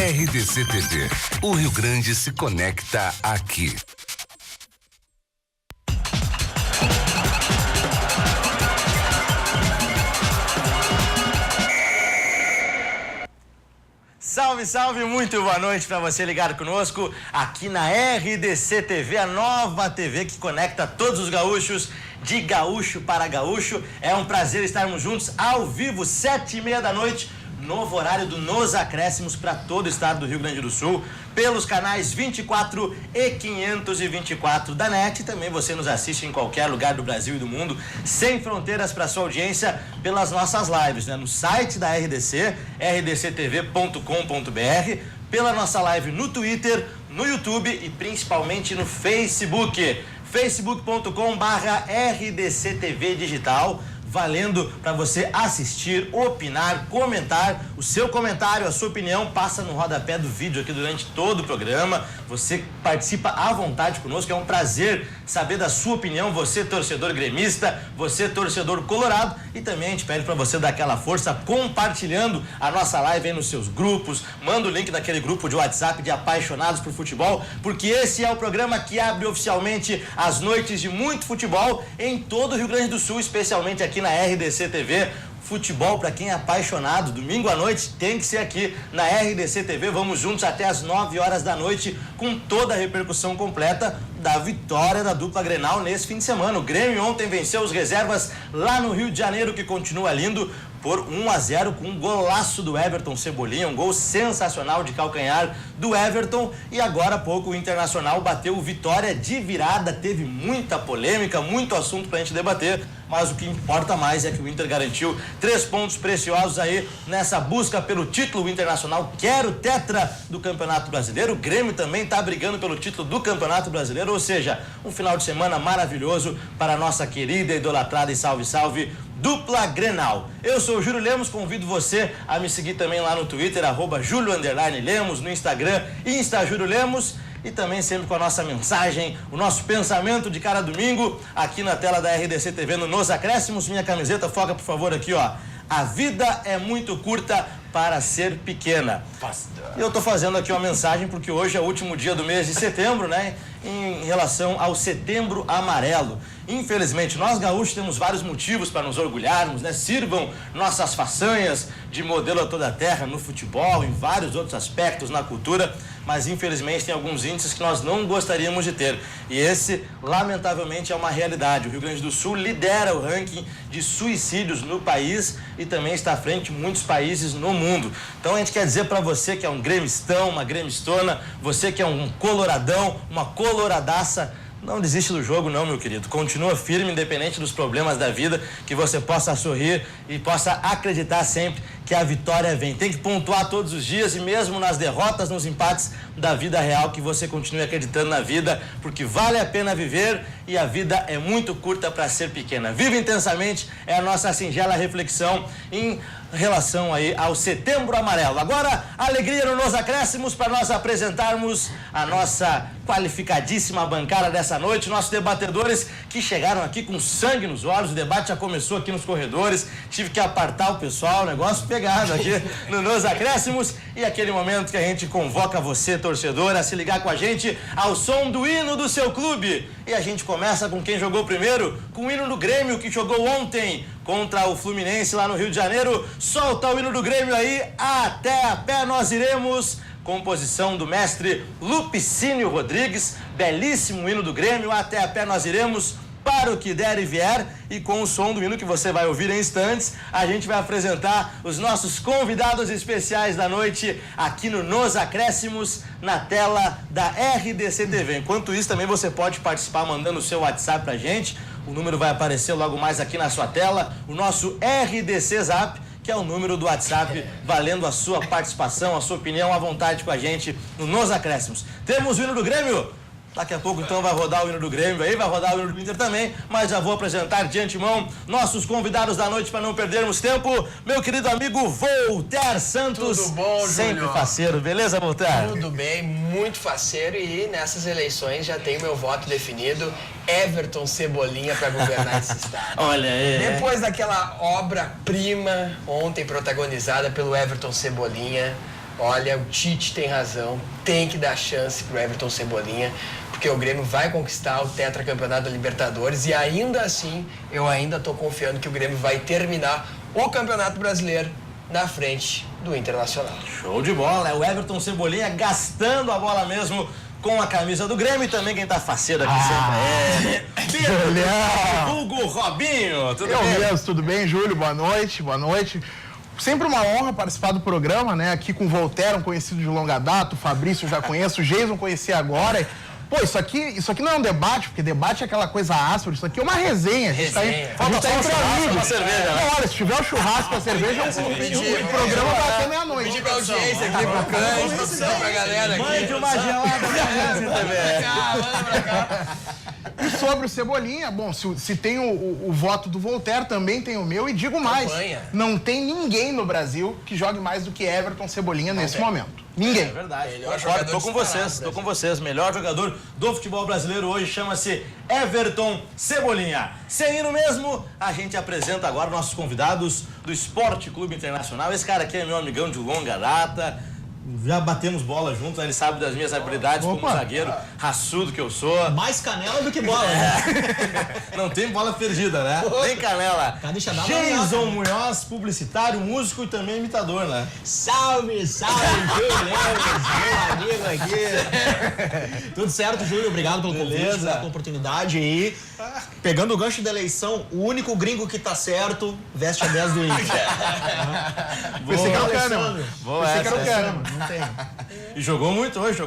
RDC TV. O Rio Grande se conecta aqui. Salve, salve, muito boa noite para você ligado conosco aqui na RDC TV, a nova TV que conecta todos os gaúchos, de gaúcho para gaúcho. É um prazer estarmos juntos ao vivo, 7h30 da noite, novo horário do Nos Acréscimos para todo o estado do Rio Grande do Sul, pelos canais 24 e 524 da NET. Também você nos assiste em qualquer lugar do Brasil e do mundo, sem fronteiras, para sua audiência pelas nossas lives, né? No site da RDC, rdctv.com.br, pela nossa live no Twitter, no YouTube e principalmente no Facebook, facebook.com/RDCTV Digital. Valendo para você assistir, opinar, comentar. O seu comentário, a sua opinião passa no rodapé do vídeo aqui durante todo o programa. Você participa à vontade conosco, é um prazer saber da sua opinião. Você, torcedor gremista, você, torcedor colorado, e também a gente pede para você dar aquela força compartilhando a nossa live aí nos seus grupos. Manda o link daquele grupo de WhatsApp de apaixonados por futebol, porque esse é o programa que abre oficialmente as noites de muito futebol em todo o Rio Grande do Sul, especialmente aqui na RDC TV. Futebol para quem é apaixonado, domingo à noite tem que ser aqui na RDC TV. Vamos juntos até as 9 horas da noite com toda a repercussão completa da vitória da dupla Grenal nesse fim de semana. O Grêmio ontem venceu os reservas lá no Rio de Janeiro, que continua lindo, por 1-0 com um golaço do Everton Cebolinha, um gol sensacional de calcanhar do Everton. E agora há pouco o Internacional bateu o Vitória de virada. Teve muita polêmica, muito assunto pra gente debater, mas o que importa mais é que o Inter garantiu 3 pontos preciosos aí nessa busca pelo título. O Internacional quer o tetra do Campeonato Brasileiro, o Grêmio também tá brigando pelo título do Campeonato Brasileiro, ou seja, um final de semana maravilhoso para a nossa querida, idolatrada e salve dupla Grenal. Eu sou o Júlio Lemos, convido você a me seguir também lá no Twitter, @Julio_Lemos, no Instagram, Júlio Lemos, e também sempre com a nossa mensagem, o nosso pensamento de cada domingo, aqui na tela da RDC TV, no Nos Acréscimos. Minha camiseta, foca por favor aqui, ó. A vida é muito curta para ser pequena. E eu tô fazendo aqui uma mensagem porque hoje é o último dia do mês de setembro, né? Em relação ao Setembro Amarelo. Infelizmente, nós gaúchos temos vários motivos para nos orgulharmos, né? Sirvam nossas façanhas de modelo a toda a terra no futebol, em vários outros aspectos, na cultura, mas infelizmente tem alguns índices que nós não gostaríamos de ter. E esse, lamentavelmente, é uma realidade. O Rio Grande do Sul lidera o ranking de suicídios no país e também está à frente de muitos países no mundo. Então a gente quer dizer para você que é um gremistão, uma gremistona, você que é um coloradão, uma coloradaça, não desiste do jogo não, meu querido. Continua firme, independente dos problemas da vida, que você possa sorrir e possa acreditar sempre que a vitória vem. Tem que pontuar todos os dias e mesmo nas derrotas, nos empates da vida real, que você continue acreditando na vida, porque vale a pena viver e a vida é muito curta para ser pequena. Viva intensamente é a nossa singela reflexão em relação aí ao Setembro Amarelo. Agora, alegria no Nos Acréscimos para nós apresentarmos a nossa qualificadíssima bancada dessa noite, nossos debatedores que chegaram aqui com sangue nos olhos. O debate já começou aqui nos corredores, tive que apartar o pessoal, o negócio pegado aqui no Nos Acréscimos, e aquele momento que a gente convoca você, torcedor, a se ligar com a gente ao som do hino do seu clube. E a gente começa com quem jogou primeiro, com o hino do Grêmio, que jogou ontem contra o Fluminense lá no Rio de Janeiro. Solta o hino do Grêmio aí, até a pé nós iremos. Composição do mestre Lupicínio Rodrigues, belíssimo hino do Grêmio, até a pé nós iremos, para o que der e vier. E com o som do hino que você vai ouvir em instantes, a gente vai apresentar os nossos convidados especiais da noite aqui no Nos Acréscimos, na tela da RDC TV. Enquanto isso, também você pode participar mandando o seu WhatsApp pra gente. O número vai aparecer logo mais aqui na sua tela, o nosso RDC Zap, que é o número do WhatsApp, valendo a sua participação, a sua opinião à vontade com a gente no Nos Acréscimos. Temos o hino do Grêmio? Daqui a pouco então vai rodar o hino do Grêmio aí, vai rodar o hino do Inter também, mas já vou apresentar de antemão nossos convidados da noite para não perdermos tempo. Meu querido amigo Voltaire Santos. Tudo bom, Júlio? Sempre faceiro, beleza, Voltaire? Tudo bem, muito faceiro, e nessas eleições já tenho meu voto definido: Everton Cebolinha para governar esse estado. Olha aí. Depois daquela obra-prima ontem protagonizada pelo Everton Cebolinha, Olha, o Tite tem razão, tem que dar chance pro Everton Cebolinha, porque o Grêmio vai conquistar o tetracampeonato da Libertadores e ainda assim, eu ainda tô confiando que o Grêmio vai terminar o Campeonato Brasileiro na frente do Internacional. Show de bola, é o Everton Cebolinha gastando a bola mesmo com a camisa do Grêmio e também quem tá faceiro aqui sempre é Pedro, Hugo Robinho, tudo bem? Mesmo, tudo bem, Júlio? Boa noite, boa noite. Sempre uma honra participar do programa, né? Aqui com o Voltaire, um conhecido de longa data, o Fabrício eu já conheço, o Jason conheci agora. Pô, isso aqui não é um debate, porque debate é aquela coisa áspera, isso aqui é uma resenha. A gente tá entre amigos. Uma cerveja, né? Olha, se tiver o churrasco, a cerveja, o programa vai até meia-noite. Pedir pra audiência aqui pro Cândido, produção pra galera aqui. Mande uma gelada pra cá. E sobre o Cebolinha, bom, se tem o voto do Voltaire, também tem o meu, e digo mais, não tem ninguém no Brasil que jogue mais do que Everton Cebolinha nesse momento. Ninguém. É verdade. Tô com vocês. Melhor jogador do futebol brasileiro hoje chama-se Everton Cebolinha. Sem ir no mesmo, a gente apresenta agora nossos convidados do Esporte Clube Internacional. Esse cara aqui é meu amigão de longa data. Já batemos bola juntos, né? Ele sabe das minhas habilidades como zagueiro, raçudo que eu sou. Mais canela do que bola, né? Não tem bola perdida, né? Tem canela. Jason Munhoz, publicitário, músico e também imitador, né? Salve, Júlio Lemos, meu amigo aqui. Tudo certo, Júlio? Obrigado pelo convite, pela oportunidade aí. Pegando o gancho da eleição, o único gringo que tá certo veste a 10 do Inter. Pensei que era o Kahneman. Pensei que era o Kahneman. Não tem. E jogou muito hoje,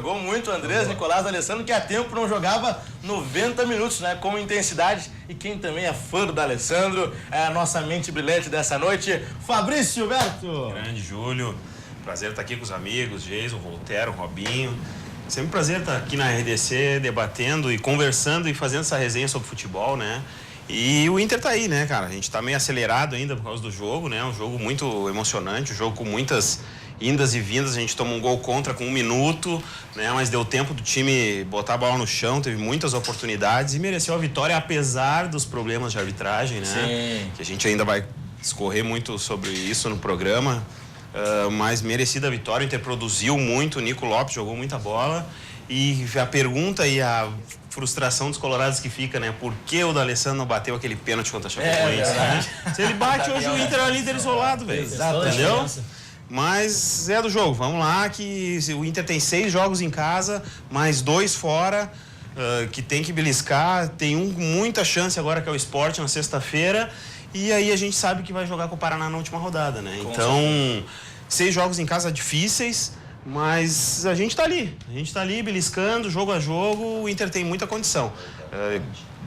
Andrés Nicolás D'Alessandro, que há tempo não jogava 90 minutos, né? Com intensidade. E quem também é fã do D'Alessandro é a nossa mente brilhante dessa noite, Fabrício Berto. Grande Júlio, prazer estar aqui com os amigos, Jason, Voltaire, Robinho. Sempre um prazer estar aqui na RDC, debatendo e conversando e fazendo essa resenha sobre futebol, né? E o Inter tá aí, né, cara? A gente tá meio acelerado ainda por causa do jogo, né? Um jogo muito emocionante, um jogo com muitas indas e vindas. A gente tomou um gol contra com 1 minuto, né? Mas deu tempo do time botar a bola no chão, teve muitas oportunidades e mereceu a vitória, apesar dos problemas de arbitragem, né? Sim. Que a gente ainda vai discorrer muito sobre isso no programa. Mas merecida a vitória, o Inter produziu muito, o Nico Lopes jogou muita bola. E a pergunta e a frustração dos colorados que fica, né? Por que o D'Alessandro não bateu aquele pênalti contra a Chapecoense, né? Se ele bate hoje, o Inter é líder isolado, velho. Entendeu? Mas é do jogo, vamos lá, que o Inter tem 6 jogos em casa, mais 2 fora, que tem que beliscar, tem muita chance agora que é o Sport na sexta-feira, e aí a gente sabe que vai jogar com o Paraná na última rodada, né? Então, 6 jogos em casa difíceis, mas a gente tá ali beliscando, jogo a jogo, o Inter tem muita condição.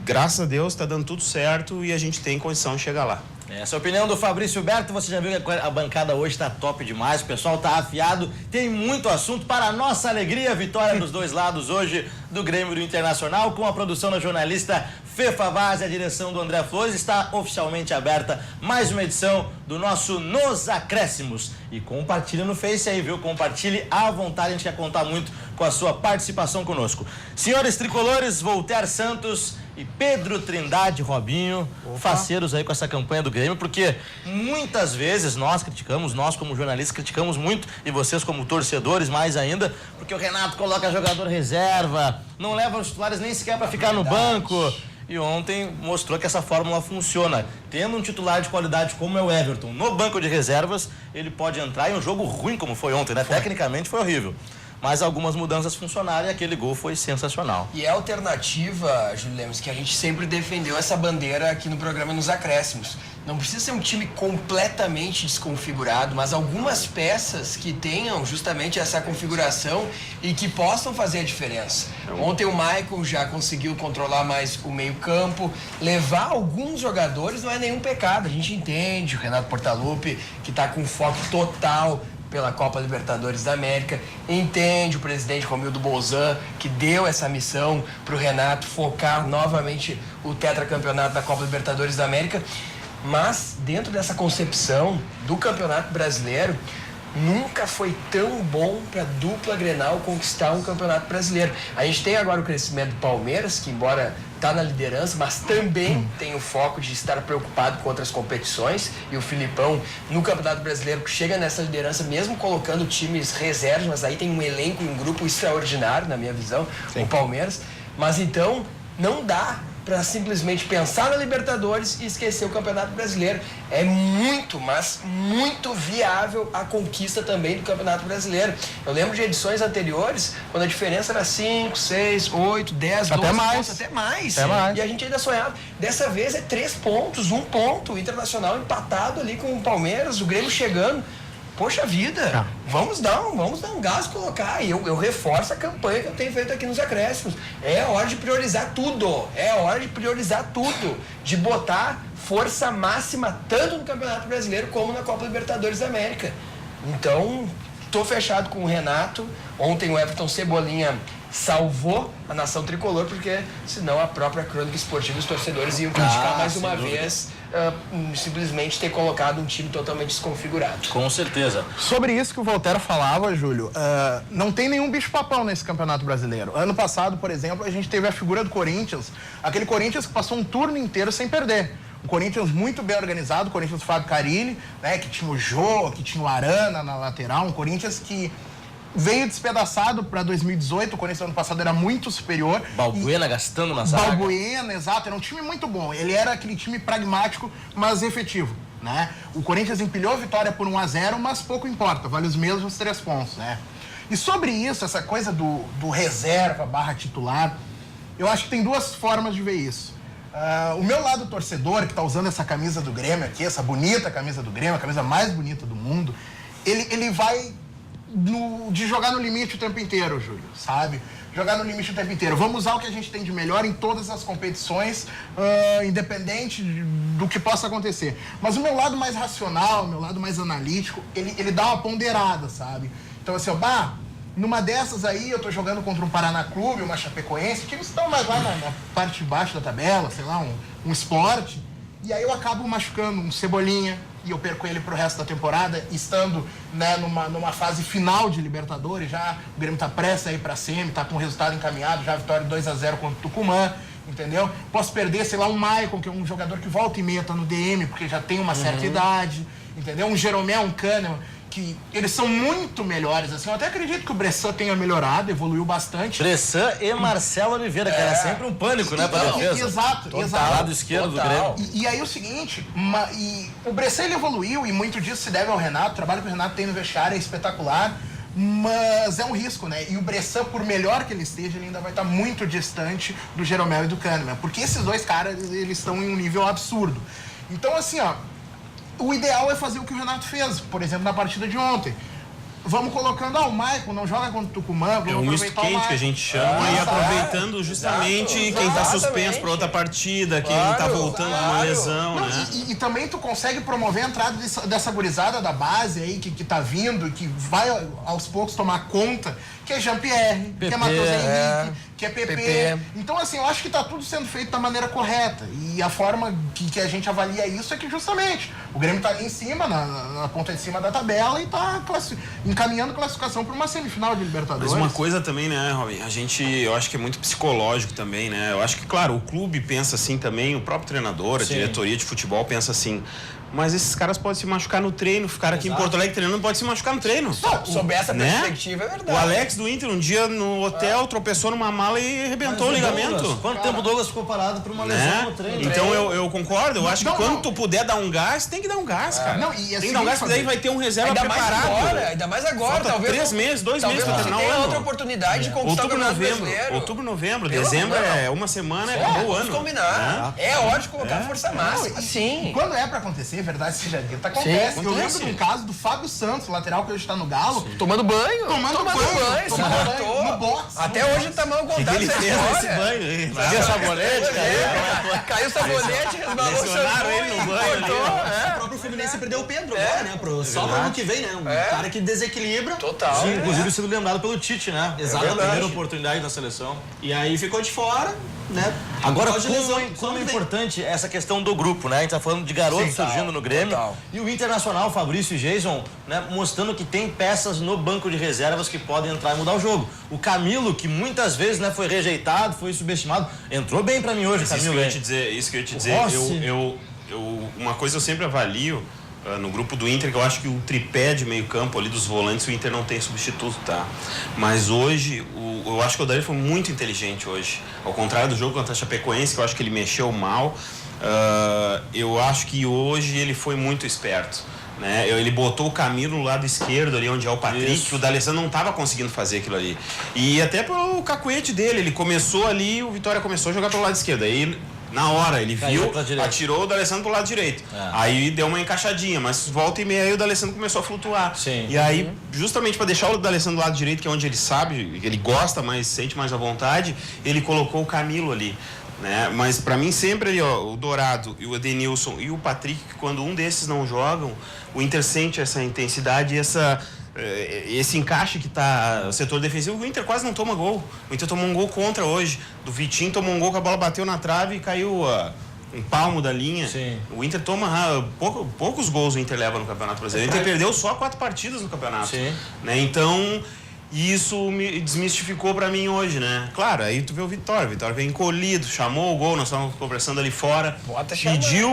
Graças a Deus tá dando tudo certo e a gente tem condição de chegar lá. Essa é a opinião do Fabrício Berto. Você já viu que a bancada hoje está top demais, o pessoal está afiado, tem muito assunto. Para a nossa alegria, vitória dos dois lados hoje do Grêmio e do Internacional, com a produção da jornalista Fefa Vaz e a direção do André Flores. Está oficialmente aberta mais uma edição do nosso Nos Acréscimos. E compartilha no Face aí, viu? Compartilhe à vontade, a gente quer contar muito com a sua participação conosco. Senhores tricolores, Voltaire Santos e Pedro Trindade Robinho, faceiros aí com essa campanha do Grêmio, porque muitas vezes nós como jornalistas criticamos muito, e vocês como torcedores mais ainda, porque o Renato coloca jogador reserva, não leva os titulares nem sequer para ficar no banco. E ontem mostrou que essa fórmula funciona. Tendo um titular de qualidade como é o Everton no banco de reservas, ele pode entrar em um jogo ruim como foi ontem, né? Tecnicamente foi horrível. Mas algumas mudanças funcionaram e aquele gol foi sensacional. E é a alternativa, Júlio Lemos, que a gente sempre defendeu essa bandeira aqui no programa Nos Acréscimos. Não precisa ser um time completamente desconfigurado, mas algumas peças que tenham justamente essa configuração e que possam fazer a diferença. Ontem o Maicon já conseguiu controlar mais o meio-campo, levar alguns jogadores não é nenhum pecado. A gente entende o Renato Portaluppi, que está com foco total pela Copa Libertadores da América, entende o presidente Romildo Bolzan, que deu essa missão para o Renato focar novamente o tetracampeonato da Copa Libertadores da América, mas dentro dessa concepção do Campeonato Brasileiro, nunca foi tão bom para a dupla Grenal conquistar um Campeonato Brasileiro. A gente tem agora o crescimento do Palmeiras, que embora tá na liderança, mas também tem o foco de estar preocupado com outras competições. E o Filipão, no Campeonato Brasileiro, chega nessa liderança, mesmo colocando times reservas, mas aí tem um elenco e um grupo extraordinário, na minha visão, o Palmeiras. Mas então, não dá para simplesmente pensar na Libertadores e esquecer o Campeonato Brasileiro. É muito, mas muito viável a conquista também do Campeonato Brasileiro. Eu lembro de edições anteriores, quando a diferença era 5, 6, 8, 10, 12 pontos, até mais. E a gente ainda sonhava. Dessa vez é 3 pontos, 1 ponto. O Internacional empatado ali com o Palmeiras, o Grêmio chegando. Poxa vida, vamos dar um gás e colocar. E eu reforço a campanha que eu tenho feito aqui nos acréscimos. É hora de priorizar tudo. De botar força máxima tanto no Campeonato Brasileiro como na Copa Libertadores da América. Então, tô fechado com o Renato. Ontem o Everton Cebolinha salvou a nação tricolor, porque senão a própria crônica esportiva, os torcedores iam criticar mais uma vez simplesmente ter colocado um time totalmente desconfigurado. Com certeza. Sobre isso que o Voltaire falava, Júlio, não tem nenhum bicho-papão nesse Campeonato Brasileiro. Ano passado, por exemplo, a gente teve a figura do Corinthians, aquele Corinthians que passou um turno inteiro sem perder. O Corinthians muito bem organizado, o Corinthians do Fábio Carille, né, que tinha o Jô, que tinha o Arana na lateral, um Corinthians que veio despedaçado para 2018, o Corinthians ano passado era muito superior. Balbuena gastando na zaga. Balbuena, exato, era um time muito bom. Ele era aquele time pragmático, mas efetivo, né? O Corinthians empilhou a vitória por 1-0, mas pouco importa, vale os mesmos 3 pontos, né? E sobre isso, essa coisa do reserva / titular, eu acho que tem 2 formas de ver isso. O meu lado torcedor, que está usando essa camisa do Grêmio aqui, essa bonita camisa do Grêmio, a camisa mais bonita do mundo, ele vai de jogar no limite o tempo inteiro, Júlio, sabe? Jogar no limite o tempo inteiro. Vamos usar o que a gente tem de melhor em todas as competições, independente do que possa acontecer. Mas o meu lado mais racional, o meu lado mais analítico, ele dá uma ponderada, sabe? Então, assim, numa dessas aí, eu tô jogando contra um Paraná Clube, uma Chapecoense, times estão mais lá na parte de baixo da tabela, sei lá, um Sport, e aí eu acabo machucando um Cebolinha, e eu perco ele pro resto da temporada, estando, né, numa fase final de Libertadores, já o Grêmio tá prestes a ir pra semi, tá com o resultado encaminhado, já a vitória 2-0 contra o Tucumã, entendeu? Posso perder, sei lá, um Maicon, que é um jogador que volta e meia tá no DM, porque já tem uma certa idade, entendeu? Um Jeromel, um Kahneman, que eles são muito melhores, assim. Eu até acredito que o Bressan tenha melhorado, evoluiu bastante. Bressan e Marcelo Oliveira, que era sempre um pânico, né, pra defesa. Exato. Lado esquerdo do Grêmio. E aí o seguinte, o Bressan ele evoluiu, e muito disso se deve ao Renato, o trabalho que o Renato tem no vestiário é espetacular, mas é um risco, né? E o Bressan, por melhor que ele esteja, ele ainda vai estar muito distante do Jeromel e do Kahneman, porque esses 2 caras, eles estão em um nível absurdo. Então, assim, o ideal é fazer o que o Renato fez, por exemplo, na partida de ontem. Vamos colocando, o Maicon não joga contra o Tucumã, vamos é um misto quente que a gente chama, e aproveitando justamente quem está suspenso para outra partida, quem está voltando de uma lesão, não, né? E também tu consegue promover a entrada dessa gurizada da base aí, que tá vindo, que vai aos poucos tomar conta, que é Jean-Pierre, que é Matheus Henrique, que é PP. Então, assim, eu acho que tá tudo sendo feito da maneira correta. E a forma que a gente avalia isso é que justamente o Grêmio tá ali em cima, na ponta de cima da tabela, e tá encaminhando classificação para uma semifinal de Libertadores. Mas uma coisa também, né, Robin? Eu acho que é muito psicológico também, né? Eu acho que, claro, o clube pensa assim também, o próprio treinador, a diretoria de futebol pensa assim. Mas esses caras podem se machucar no treino, ficar aqui em Porto Alegre treinando, pode se machucar no treino. Sob essa perspectiva, é verdade. O Alex do Inter, um dia no hotel, tropeçou numa mala e arrebentou o ligamento. Quanto tempo o Douglas ficou parado por uma lesão no treino? Então eu concordo, eu acho que quando tu puder dar um gás, tem que dar um gás, cara. Não, e tem que dar um gás, porque daí vai ter um reserva preparado. Ainda mais agora. Falta talvez 3 meses, 2 meses pra terminar o ano. Tem outra oportunidade de conquistar o Campeonato Brasileiro. Outubro, novembro. Dezembro é uma semana, acabou o ano. Vamos combinar. É hora de colocar força máxima. Sim. Quando é pra acontecer, verdade seja dita, acontece. Eu lembro de um caso do Fábio Santos, lateral que hoje está no Galo. Tomando banho. Tomando banho. No box. Até hoje tá mal contado ele essa fez história. esse banho. Fazia sabonete, Caiu o sabonete, resbalou o Lesionaram ele no banho ali. O próprio próprio Fluminense perdeu o Pedro agora, né? Só pro ano que vem, né? Um cara que desequilibra. Total. Sim, inclusive sendo lembrado pelo Tite, né? Exatamente. A primeira oportunidade na seleção. E aí ficou de fora, né? Agora, Por causa de lesão, como é vem. importante essa questão do grupo, né? A gente tá falando de garotos surgindo no Grêmio. Total. E o Internacional, Fabrício e Jason, né, mostrando que tem peças no banco de reservas que podem entrar e mudar o jogo. O Camilo, que muitas vezes, né, foi rejeitado, foi subestimado, entrou bem pra mim hoje, Mas Camilo. isso que eu ia te dizer, Rossi. uma coisa eu sempre avalio no grupo do Inter, que eu acho que o tripé de meio campo ali dos volantes, o Inter não tem substituto, tá? Mas hoje, eu acho que o Odair foi muito inteligente hoje. Ao contrário do jogo contra a Chapecoense, que eu acho que ele mexeu mal, eu acho que hoje ele foi muito esperto. Né? Ele botou o Camilo no lado esquerdo ali onde é o Patrick, que o D'Alessandro não estava conseguindo fazer aquilo ali. E até pelo cacuete dele, ele começou ali, o Vitória começou a jogar pelo lado esquerdo. Aí na hora ele viu, atirou o D'Alessandro pro lado direito. Aí deu uma encaixadinha, mas volta e meia aí o D'Alessandro começou a flutuar. Sim. E aí, justamente para deixar o D'Alessandro do lado direito, que é onde ele sabe, ele gosta mais, sente mais à vontade, ele colocou o Camilo ali. Né? Mas para mim sempre ali, ó, o Dourado e o Edenilson e o Patrick, quando um desses não jogam, o Inter sente essa intensidade e esse encaixe que tá o setor defensivo. O Inter quase não toma gol. O Inter tomou um gol contra hoje. Do Vitinho tomou um gol que a bola bateu na trave e caiu um palmo da linha. Sim. O Inter toma poucos gols o Inter leva no Campeonato Brasileiro. O Inter perdeu só 4 partidas no campeonato. Sim. Né? Então isso me desmistificou pra mim hoje, né? Claro, aí tu vê o Vitória veio encolhido, chamou o gol, nós estávamos conversando ali fora,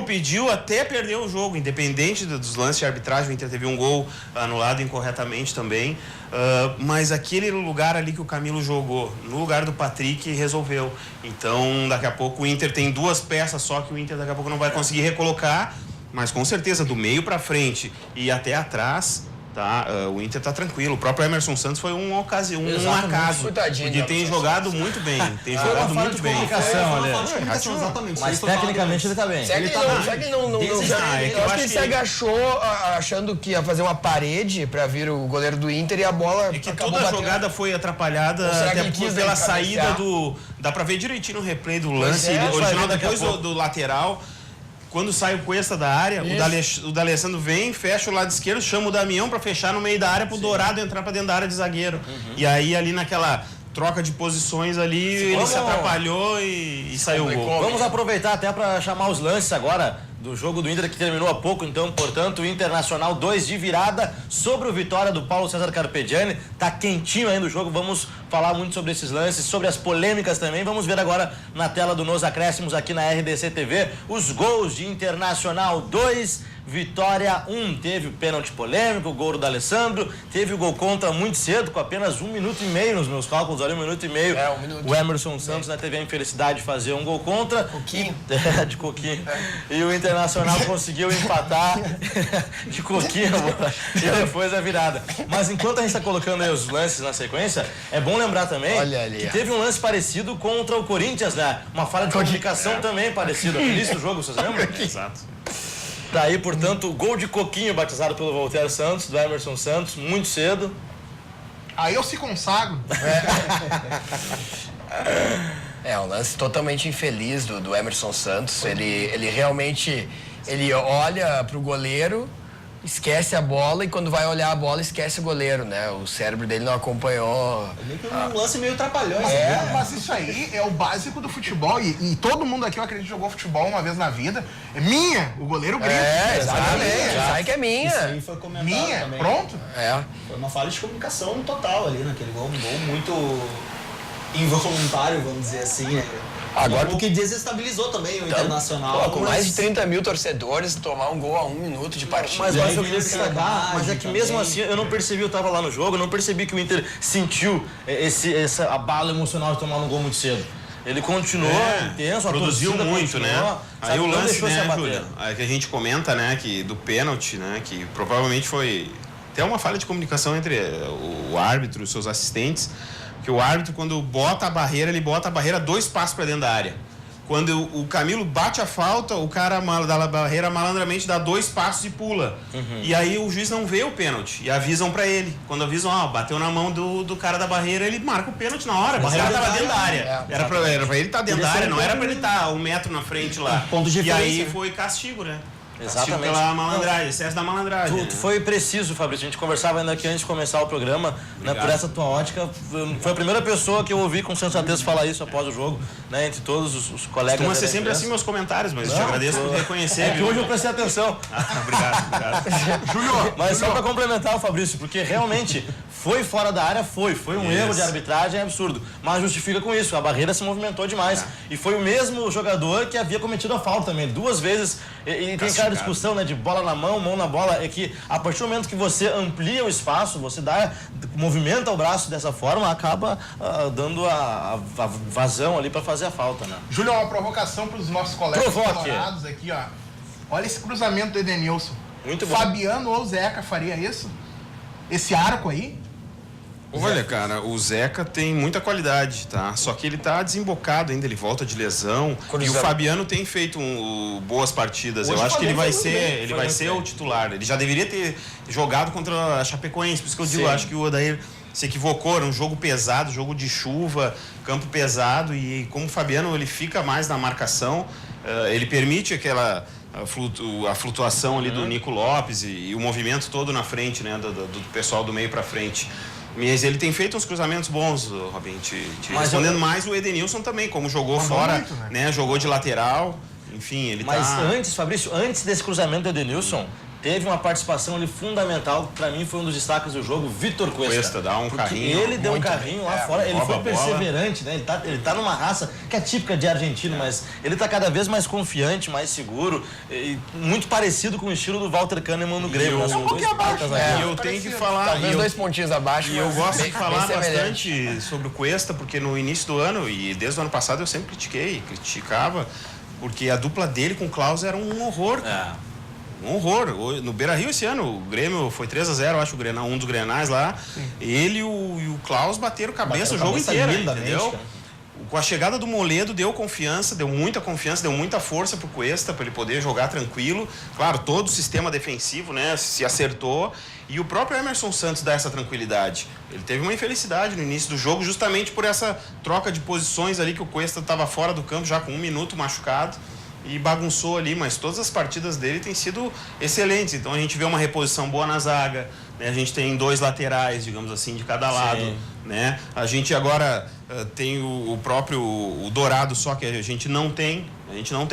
pediu até perder o jogo, independente dos lances de arbitragem. O Inter teve um gol anulado incorretamente também, mas aquele lugar ali que o Camilo jogou, no lugar do Patrick, resolveu. Então daqui a pouco o Inter tem 2 peças só que o Inter daqui a pouco não vai conseguir recolocar, mas com certeza do meio pra frente e até atrás, tá? O Inter tá tranquilo. O próprio Emerson Santos foi um acaso. Porque tem jogado muito bem. Exatamente. Mas tecnicamente ele tá bem. Será que ele não eu acho que ele se agachou achando que ia fazer uma parede pra vir o goleiro do Inter e a bola que toda a jogada foi atrapalhada até pela saída do... Dá pra ver direitinho no replay do lance original, depois do lateral. Quando sai o Cuesta da área, o D'Alessandro vem, fecha o lado esquerdo, chama o Damião pra fechar no meio da área pro Dourado entrar pra dentro da área de zagueiro. E aí ali naquela troca de posições ali, ele se atrapalhou e saiu o gol. Vamos aproveitar até para chamar os lances agora do jogo do Inter que terminou há pouco, então, portanto, o Internacional 2 de virada sobre o Vitória do Paulo César Carpegiani. Tá quentinho ainda o jogo, vamos falar muito sobre esses lances, sobre as polêmicas também. Vamos ver agora na tela do Nos Acréscimos aqui na RDC TV os gols de Internacional 2, Vitória 1. Teve o pênalti polêmico, o gol do D'Alessandro, teve o gol contra muito cedo, com apenas 1 minuto e meio nos meus cálculos, ali 1 minuto e meio. 1 minuto. O Emerson Santos, né, teve a infelicidade de fazer um gol contra. Coquinho. De coquinho. E o Internacional conseguiu empatar de coquinho, e depois a virada. Mas enquanto a gente está colocando aí os lances na sequência, é bom lembrar também que teve um lance parecido contra o Corinthians, né? Uma falha de comunicação também parecida. No início do jogo, vocês lembram? Exato. Tá aí, portanto, o gol de coquinho batizado pelo Voltaire Santos, do Emerson Santos, muito cedo. Aí eu se consagro. Um lance totalmente infeliz do Emerson Santos. Ele realmente olha pro goleiro, esquece a bola e quando vai olhar a bola esquece o goleiro, né? O cérebro dele não acompanhou. Um lance meio trapalhões. Mas isso aí é o básico do futebol e todo mundo aqui, eu acredito, jogou futebol uma vez na vida. É minha, o goleiro grita. Exatamente. Sai que é minha. Isso aí foi comentado Minha, também. pronto. Foi uma falha de comunicação total ali naquele gol. Um gol muito involuntário, vamos dizer assim, né? Agora, o que desestabilizou também o Internacional. Com mais de 30 mil torcedores, tomar um gol a 1 minuto de partida. Mas eu queria destacar, mas é que mesmo assim eu não percebi, eu tava lá no jogo, eu não percebi que o Inter sentiu essa abala emocional de tomar um gol muito cedo. Ele continuou intenso, produziu muito, né? Aí o lance, né, Júlia, que a gente comenta, né, que do pênalti, né, que provavelmente foi até uma falha de comunicação entre o árbitro e os seus assistentes, que o árbitro, quando bota a barreira, ele bota a barreira 2 passos para dentro da área. Quando o Camilo bate a falta, o cara da barreira malandramente dá 2 passos e pula. E aí o juiz não vê o pênalti e avisam pra ele. Quando avisam, bateu na mão do cara da barreira, ele marca o pênalti na hora. O cara tava dentro da área. Era pra ele estar dentro da área, não era pra ele estar 1 metro na frente lá. Ponto de e aí diferença. foi castigo, né? Exatamente. Pela malandragem, excesso da malandragem. Tu foi preciso, Fabrício. A gente conversava ainda aqui antes de começar o programa, né, por essa tua ótica. Foi a primeira pessoa que eu ouvi com sensatez falar isso após o jogo, né, entre todos os colegas. Costuma ser sempre assim meus comentários, mas eu te agradeço por reconhecer. É que hoje eu prestei atenção. Obrigado. Júlio, Mas só para complementar o Fabrício, porque realmente foi fora da área, foi um erro de arbitragem absurdo, mas justifica com isso, a barreira se movimentou demais e foi o mesmo jogador que havia cometido a falta também, 2 vezes, e tem aquela discussão, né, de bola na mão na bola, é que a partir do momento que você amplia o espaço, você movimenta o braço dessa forma, acaba dando a vazão ali para fazer a falta, né? Júlio, uma provocação para os nossos colegas Provoque. colorados aqui, ó. Olha esse cruzamento do Edenilson. Muito bom. Fabiano ou Zeca faria isso? Esse arco aí? Olha, cara, o Zeca tem muita qualidade, tá? Só que ele tá desembocado ainda, ele volta de lesão. E o Fabiano tem feito boas partidas. Eu acho que ele vai ser o titular. Ele já deveria ter jogado contra a Chapecoense, por isso que eu digo, acho que o Odair se equivocou, era um jogo pesado, jogo de chuva, campo pesado, e como o Fabiano ele fica mais na marcação, ele permite aquela a flutuação ali do Nico Lopes e o movimento todo na frente, né, do pessoal do meio para frente. Mas ele tem feito uns cruzamentos bons, Robin, respondendo mais o Edenilson também, como jogou fora, muito, né, jogou de lateral, enfim, ele antes, Fabrício, antes desse cruzamento do Edenilson, teve uma participação ali fundamental, pra mim foi um dos destaques do jogo, Vitor Cuesta. Dá um carrinho. Ele deu um carrinho lá fora, ele foi perseverante, né? Ele tá numa raça que é típica de argentino, mas ele tá cada vez mais confiante, mais seguro, e muito parecido com o estilo do Walter Kahneman no Grêmio. Um pouquinho abaixo. E eu tenho que falar... Talvez 2 pontinhos abaixo. E eu gosto de falar bem bastante sobre o Cuesta, porque no início do ano, e desde o ano passado eu sempre criticava, porque a dupla dele com o Klaus era um horror, cara. Um horror. No Beira-Rio esse ano, o Grêmio foi 3-0, acho, um dos Grenais lá. Sim. Ele e o Klaus bateram cabeça o jogo inteiro, entendeu? Cara. Com a chegada do Moledo, deu confiança, deu muita confiança, deu muita força pro Cuesta, para ele poder jogar tranquilo. Claro, todo o sistema defensivo, né, se acertou. E o próprio Emerson Santos dá essa tranquilidade. Ele teve uma infelicidade no início do jogo, justamente por essa troca de posições ali, que o Cuesta estava fora do campo, já com 1 minuto machucado. E bagunçou ali, mas todas as partidas dele têm sido excelentes. Então a gente vê uma reposição boa na zaga, né? A gente tem 2 laterais, digamos assim, de cada lado, né? A gente agora tem o próprio Dourado, só que a gente não tem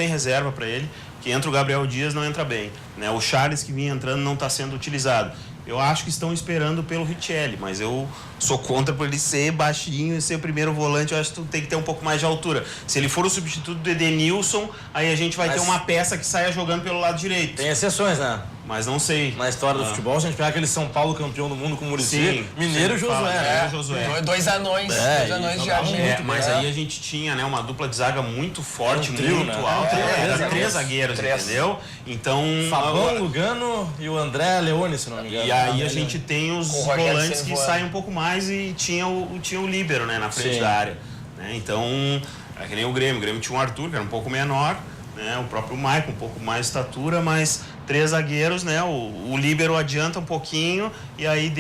reserva para ele, que entra o Gabriel Dias, não entra bem, né? O Charles que vinha entrando não está sendo utilizado. Eu acho que estão esperando pelo Richelli, mas eu sou contra por ele ser baixinho e ser o primeiro volante. Eu acho que tu tem que ter um pouco mais de altura. Se ele for o substituto do Edenilson, aí a gente vai ter uma peça que saia jogando pelo lado direito. Tem exceções, né? Mas não sei. Na história do futebol, se a gente pegar aquele São Paulo campeão do mundo com o Muricy, Mineiro e Josué. 2 anões. 2 anões de argento. Mas aí a gente tinha, né, uma dupla de zaga muito forte, muito alta. Era 3 zagueiros, entendeu? Então... Fabão, Lugano e o André Leone, se não me engano. E aí a gente tem os volantes que saem um pouco mais e tinha o líbero, né, na frente da área. Né? Então, é que nem o Grêmio tinha um Arthur, que era um pouco menor, né? O próprio Maicon, um pouco mais de estatura, mas 3 zagueiros, né? O líbero adianta um pouquinho e aí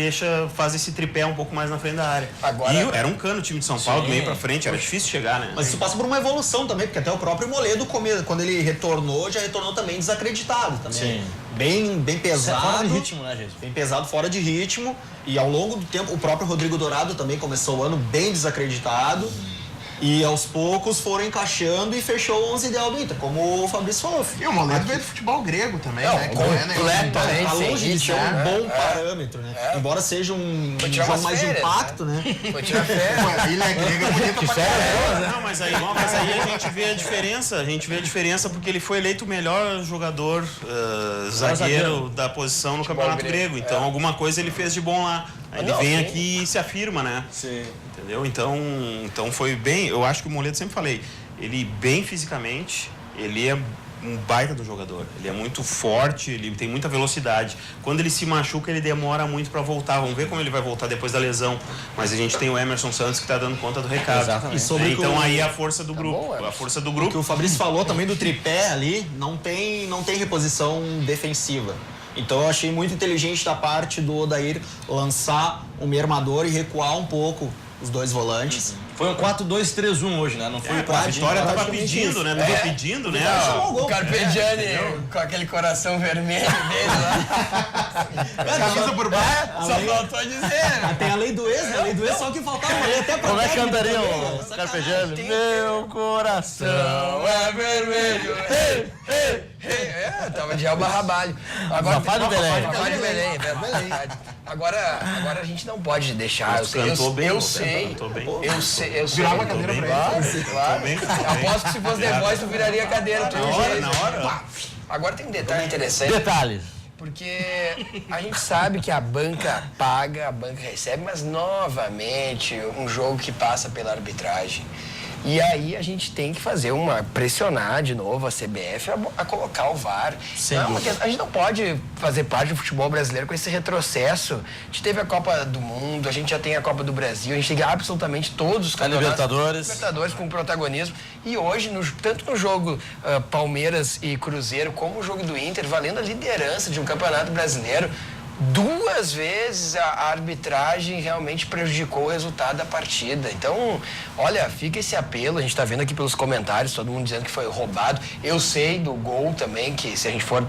faz esse tripé um pouco mais na frente da área. Agora, e era um cano o time de São Paulo, do meio pra frente, era difícil chegar, né? Mas isso passa por uma evolução também, porque até o próprio Moledo, quando ele retornou, já retornou também desacreditado também. Sim. Bem pesado. Fora de ritmo, né, gente? Bem pesado, fora de ritmo. E ao longo do tempo, o próprio Rodrigo Dourado também começou o ano bem desacreditado. E aos poucos foram encaixando e fechou o 11 ideal do Inter, como o Fabrício falou. E o Moledo veio do futebol grego também, né? Completamente. Tá longe de ser um bom parâmetro, né? Embora seja um jogo mais de impacto, né? Vou tirar férias. A ilha grega é bonita pra caramba. Não, mas aí a gente vê a diferença. A gente vê a diferença porque ele foi eleito o melhor jogador zagueiro da posição no Campeonato Grego. Então, alguma coisa ele fez de bom lá. Aí ele vem aqui e se afirma, né? Sim. Entendeu? Então foi bem... Eu acho que o Moledo, sempre falei, ele bem fisicamente, ele é um baita do jogador. Ele é muito forte, ele tem muita velocidade. Quando ele se machuca, ele demora muito para voltar. Vamos ver como ele vai voltar depois da lesão. Mas a gente tem o Emerson Santos que está dando conta do recado. Exatamente. Então aí é a força do grupo. A força do grupo. O que o Fabrício falou também do tripé ali, não tem reposição defensiva. Então eu achei muito inteligente da parte do Odair lançar o meio armador e recuar um pouco os 2 volantes. Foi um 4-2-3-1 hoje, né? Não foi o 4. A Vitória tava pedindo, né? Tava pedindo, né? O Carpegiani com aquele coração vermelho dele lá. Camisa por baixo. Só faltou dizer. Tem a lei do ex, né? A lei do ex só que faltava uma lei até pra Como é que técnica cantaria também, o né? Carpegiani? Meu coração é vermelho. Tava de Alba Rabalho. Agora, Fafá de Belém. Fafá de Belém, é verdade. Agora a gente não pode deixar. Mas cantou bem, eu Walter, sei. cantou bem. Eu sei. Virava a cadeira pra ele. Claro. Aposto que se fosse The Voice, tu viraria a cadeira. Na hora. Agora tem um detalhe interessante. Detalhes. Porque a gente sabe que a banca paga, a banca recebe, mas novamente um jogo que passa pela arbitragem. E aí a gente tem que pressionar de novo a CBF a colocar o VAR. A gente não pode fazer parte do futebol brasileiro com esse retrocesso. A gente teve a Copa do Mundo, a gente já tem a Copa do Brasil, a gente tem absolutamente todos os campeonatos. Libertadores com protagonismo. E hoje, tanto no jogo Palmeiras e Cruzeiro, como o jogo do Inter, valendo a liderança de um campeonato brasileiro, 2 vezes a arbitragem realmente prejudicou o resultado da partida. Então, olha, fica esse apelo, a gente está vendo aqui pelos comentários, todo mundo dizendo que foi roubado. Eu sei do gol também, que se a gente for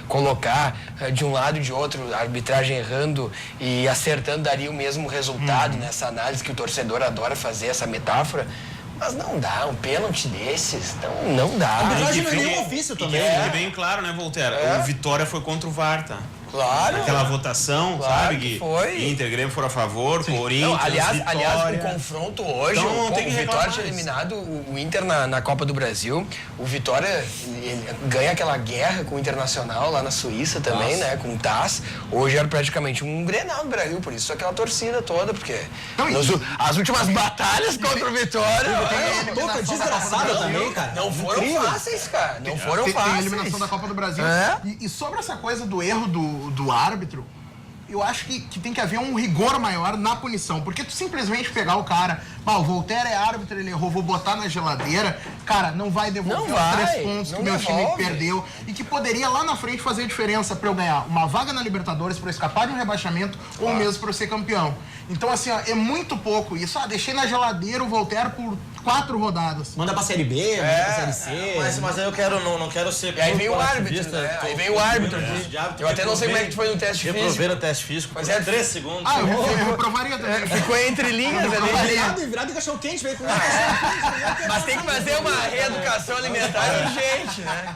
colocar de um lado e de outro, a arbitragem errando e acertando daria o mesmo resultado nessa análise que o torcedor adora fazer, essa metáfora. Mas não dá, um pênalti desses, não dá. A arbitragem não é nenhum ofício também, Fique bem claro, né, Voltaire? O Vitória foi contra o VAR, tá? Claro. Aquela votação, Claro sabe? que Que foi. Inter e Grêmio foram a favor, Corinthians, Não, aliás, Vitória. o confronto hoje, Então, não o tem que Vitória reclamar tinha isso. eliminado o Inter na Copa do Brasil. O Vitória ele ganha aquela guerra com o Internacional lá na Suíça também, né? Com o TAS. Hoje era praticamente um Grenal no Brasil, por isso aquela torcida toda, porque as últimas batalhas contra o Vitória Tem uma boca desgraçada também, cara. não foram fáceis, cara. Não foram Tem a fáceis. eliminação da Copa do Brasil. É? E sobre essa coisa do erro do árbitro, eu acho que tem que haver um rigor maior na punição. Porque tu simplesmente pegar o cara, o Voltaire é árbitro, ele errou, vou botar na geladeira, cara, não vai devolver Não os vai, 3 pontos que não o meu time devolve. perdeu. E que poderia lá na frente fazer a diferença pra eu ganhar uma vaga na Libertadores, pra eu escapar de um rebaixamento, ou mesmo pra eu ser campeão. Então, assim, ó, é muito pouco isso. Deixei na geladeira o Voltaire por 4 rodadas. Manda pra Série B, manda pra Série C. Mas aí eu não quero ser... E aí vem o árbitro, né? Aí vem o árbitro aqui. Eu até não sei como é que tu foi no teste físico. Reprovei no teste físico por Mas é 3 segundos. Eu reprovaria também. Ficou entre linhas ali. Virado e cachorro quente, veio com Mas tem que fazer uma reeducação alimentar urgente, né?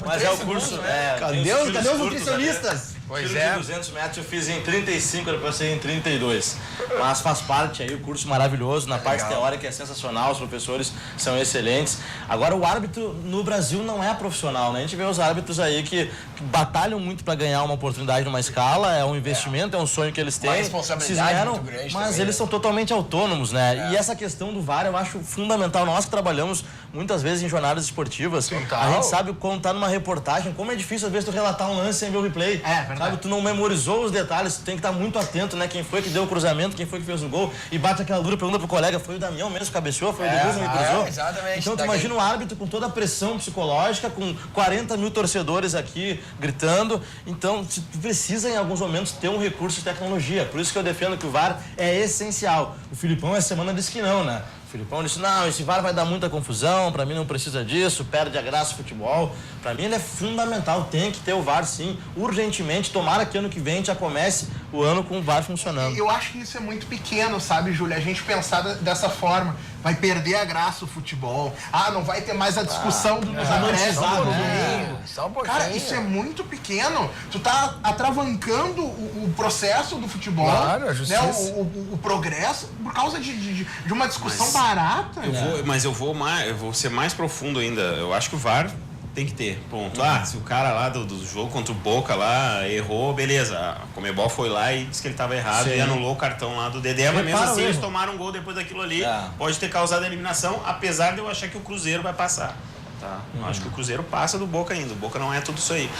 Mas é o curso... Cadê os nutricionistas? Pois Tiro é. de 200 metros eu fiz em 35, era pra ser em 32. Mas faz parte aí, o curso maravilhoso, na parte teórica é sensacional, os professores são excelentes. Agora, o árbitro no Brasil não é profissional, né? A gente vê os árbitros aí que batalham muito pra ganhar uma oportunidade numa escala, é um investimento, é um sonho que eles têm. Uma responsabilidade se esmeram, muito grande mas também, eles né? são totalmente autônomos, né? E essa questão do VAR eu acho fundamental. Nós que trabalhamos muitas vezes em jornadas esportivas, a gente sabe quando tá numa reportagem, como é difícil às vezes tu relatar um lance sem ver o replay. Verdade. Sabe, tu não memorizou os detalhes, tu tem que estar muito atento, né? Quem foi que deu o cruzamento, quem foi que fez o gol, e bate aquela dura pergunta pro colega, foi o Damião mesmo que cabeceou, foi o Denilson que cruzou. Exatamente. Então tu imagina um árbitro com toda a pressão psicológica, com 40 mil torcedores aqui gritando, então tu precisa em alguns momentos ter um recurso de tecnologia, por isso que eu defendo que o VAR é essencial. O Filipão essa semana disse que não, né? O Filipão disse, não, esse VAR vai dar muita confusão, pra mim não precisa disso, perde a graça do futebol. Pra mim ele é fundamental, tem que ter o VAR sim, urgentemente, tomara que ano que vem já comece o ano com o VAR funcionando. Eu acho que isso é muito pequeno, sabe, Júlia? A gente pensar dessa forma, vai perder a graça o futebol. Não vai ter mais a discussão dos acréscimos no domingo. Só um pouquinho. Cara, isso é muito pequeno. Tu tá atravancando o processo do futebol, Claro, a né? justiça. O progresso, por causa de uma discussão barata. Eu vou ser mais profundo ainda. Eu acho que o VAR tem que ter, ponto. Se o cara lá do jogo contra o Boca lá errou, beleza. A Conmebol foi lá e disse que ele estava errado e anulou o cartão lá do Dedé, mas mesmo assim eles tomaram um gol depois daquilo ali. Pode ter causado a eliminação, apesar de eu achar que o Cruzeiro vai passar. Tá? Eu acho que o Cruzeiro passa do Boca ainda. O Boca não é tudo isso aí.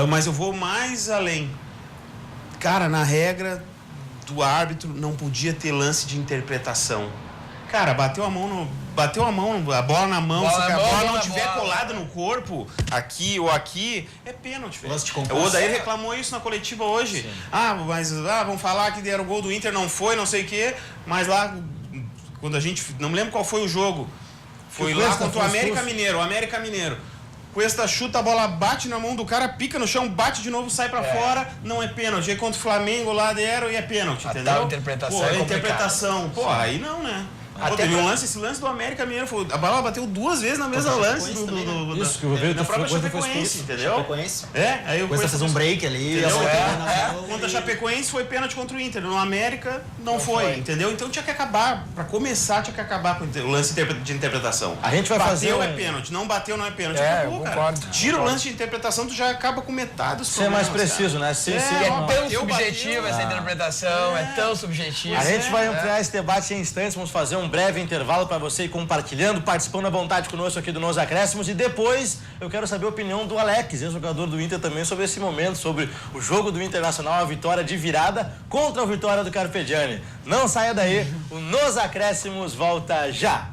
Mas eu vou mais além. Cara, na regra do árbitro não podia ter lance de interpretação. Cara, bateu a bola na mão, se a bola não tiver colada no corpo, aqui ou aqui, é pênalti. O Odair reclamou isso na coletiva hoje. Vamos falar que deram o gol do Inter, não foi, não sei o quê, mas lá quando a gente... Não me lembro qual foi o jogo. Foi lá contra o América Mineiro. O América Mineiro. Cuesta chuta, a bola bate na mão do cara, pica no chão, bate de novo, sai pra fora, não é pênalti. Aí contra o Flamengo lá deram e é pênalti, entendeu? A interpretação é interpretação. Pô, aí não, né? Pô, teve um lance, esse lance do América Mineiro, a bola bateu 2 vezes na mesma lance da própria Chapecoense, entendeu? Chapecoense. Aí o Cuesta fez um break ali. Contra a Chapecoense foi pênalti contra o Inter. No América não foi, entendeu? Então tinha que acabar, pra começar, tinha que acabar com o lance de interpretação. A gente vai fazer Bateu é pênalti, não bateu não é pênalti. Acabou, cara. Tira o lance de interpretação, tu já acaba com metade dos problemas. Ser mais preciso, né? É tão subjetiva essa interpretação, é tão subjetiva. A gente vai ampliar esse debate em instantes, vamos fazer um breve intervalo para você ir compartilhando, participando à vontade conosco aqui do Nos Acréscimos, e depois eu quero saber a opinião do Alex, ex-jogador do Inter também, sobre esse momento, sobre o jogo do Internacional, a vitória de virada contra a vitória do Carpegiani. Não saia daí, o Nos Acréscimos volta já!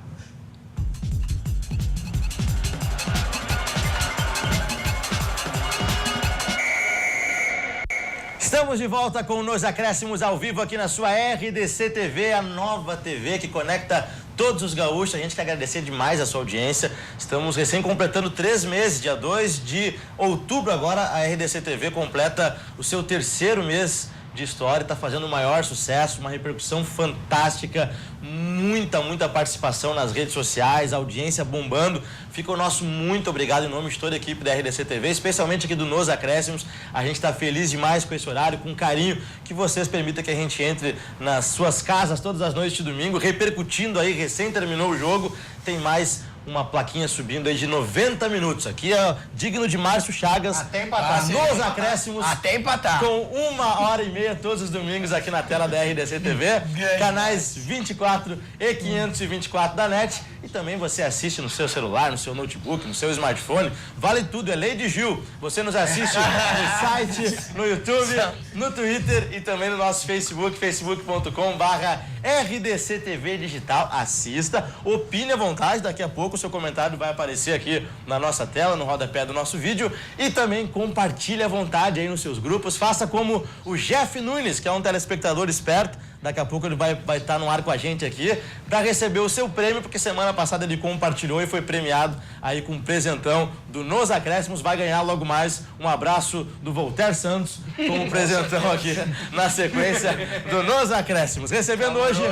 Estamos de volta com Nos Acréscimos ao vivo aqui na sua RDC TV, a nova TV que conecta todos os gaúchos. A gente quer agradecer demais a sua audiência. Estamos recém completando 3 meses, dia 2 de outubro agora a RDC TV completa o seu 3º mês de história, está fazendo o maior sucesso, uma repercussão fantástica, muita participação nas redes sociais, audiência bombando. Fica o nosso muito obrigado em nome de toda a equipe da RDC TV, especialmente aqui do Nos Acréscimos. A gente está feliz demais com esse horário, com carinho que vocês permitam que a gente entre nas suas casas todas as noites de domingo, repercutindo aí, recém terminou o jogo, tem mais uma plaquinha subindo aí de 90 minutos. Aqui é digno de Márcio Chagas. Até empatar. Nos Acréscimos. Até empatar. Com 1h30 todos os domingos aqui na tela da RDC TV. Canais 24 e 524 da NET. E também você assiste no seu celular, no seu notebook, no seu smartphone. Vale tudo, é Lei de Gil. Você nos assiste no site, no YouTube, no Twitter e também no nosso Facebook, facebook.com/RDC TV Digital. Assista, opine à vontade, daqui a pouco o seu comentário vai aparecer aqui na nossa tela, no rodapé do nosso vídeo, e também compartilhe à vontade aí nos seus grupos. Faça como o Jeff Nunes, que é um telespectador esperto. Daqui a pouco ele vai estar no ar com a gente aqui para receber o seu prêmio, porque semana passada ele compartilhou e foi premiado aí com um presentão do Nos Acréscimos. Vai ganhar logo mais um abraço do Voltaire Santos como presentão aqui na sequência do Nos Acréscimos. Recebendo hoje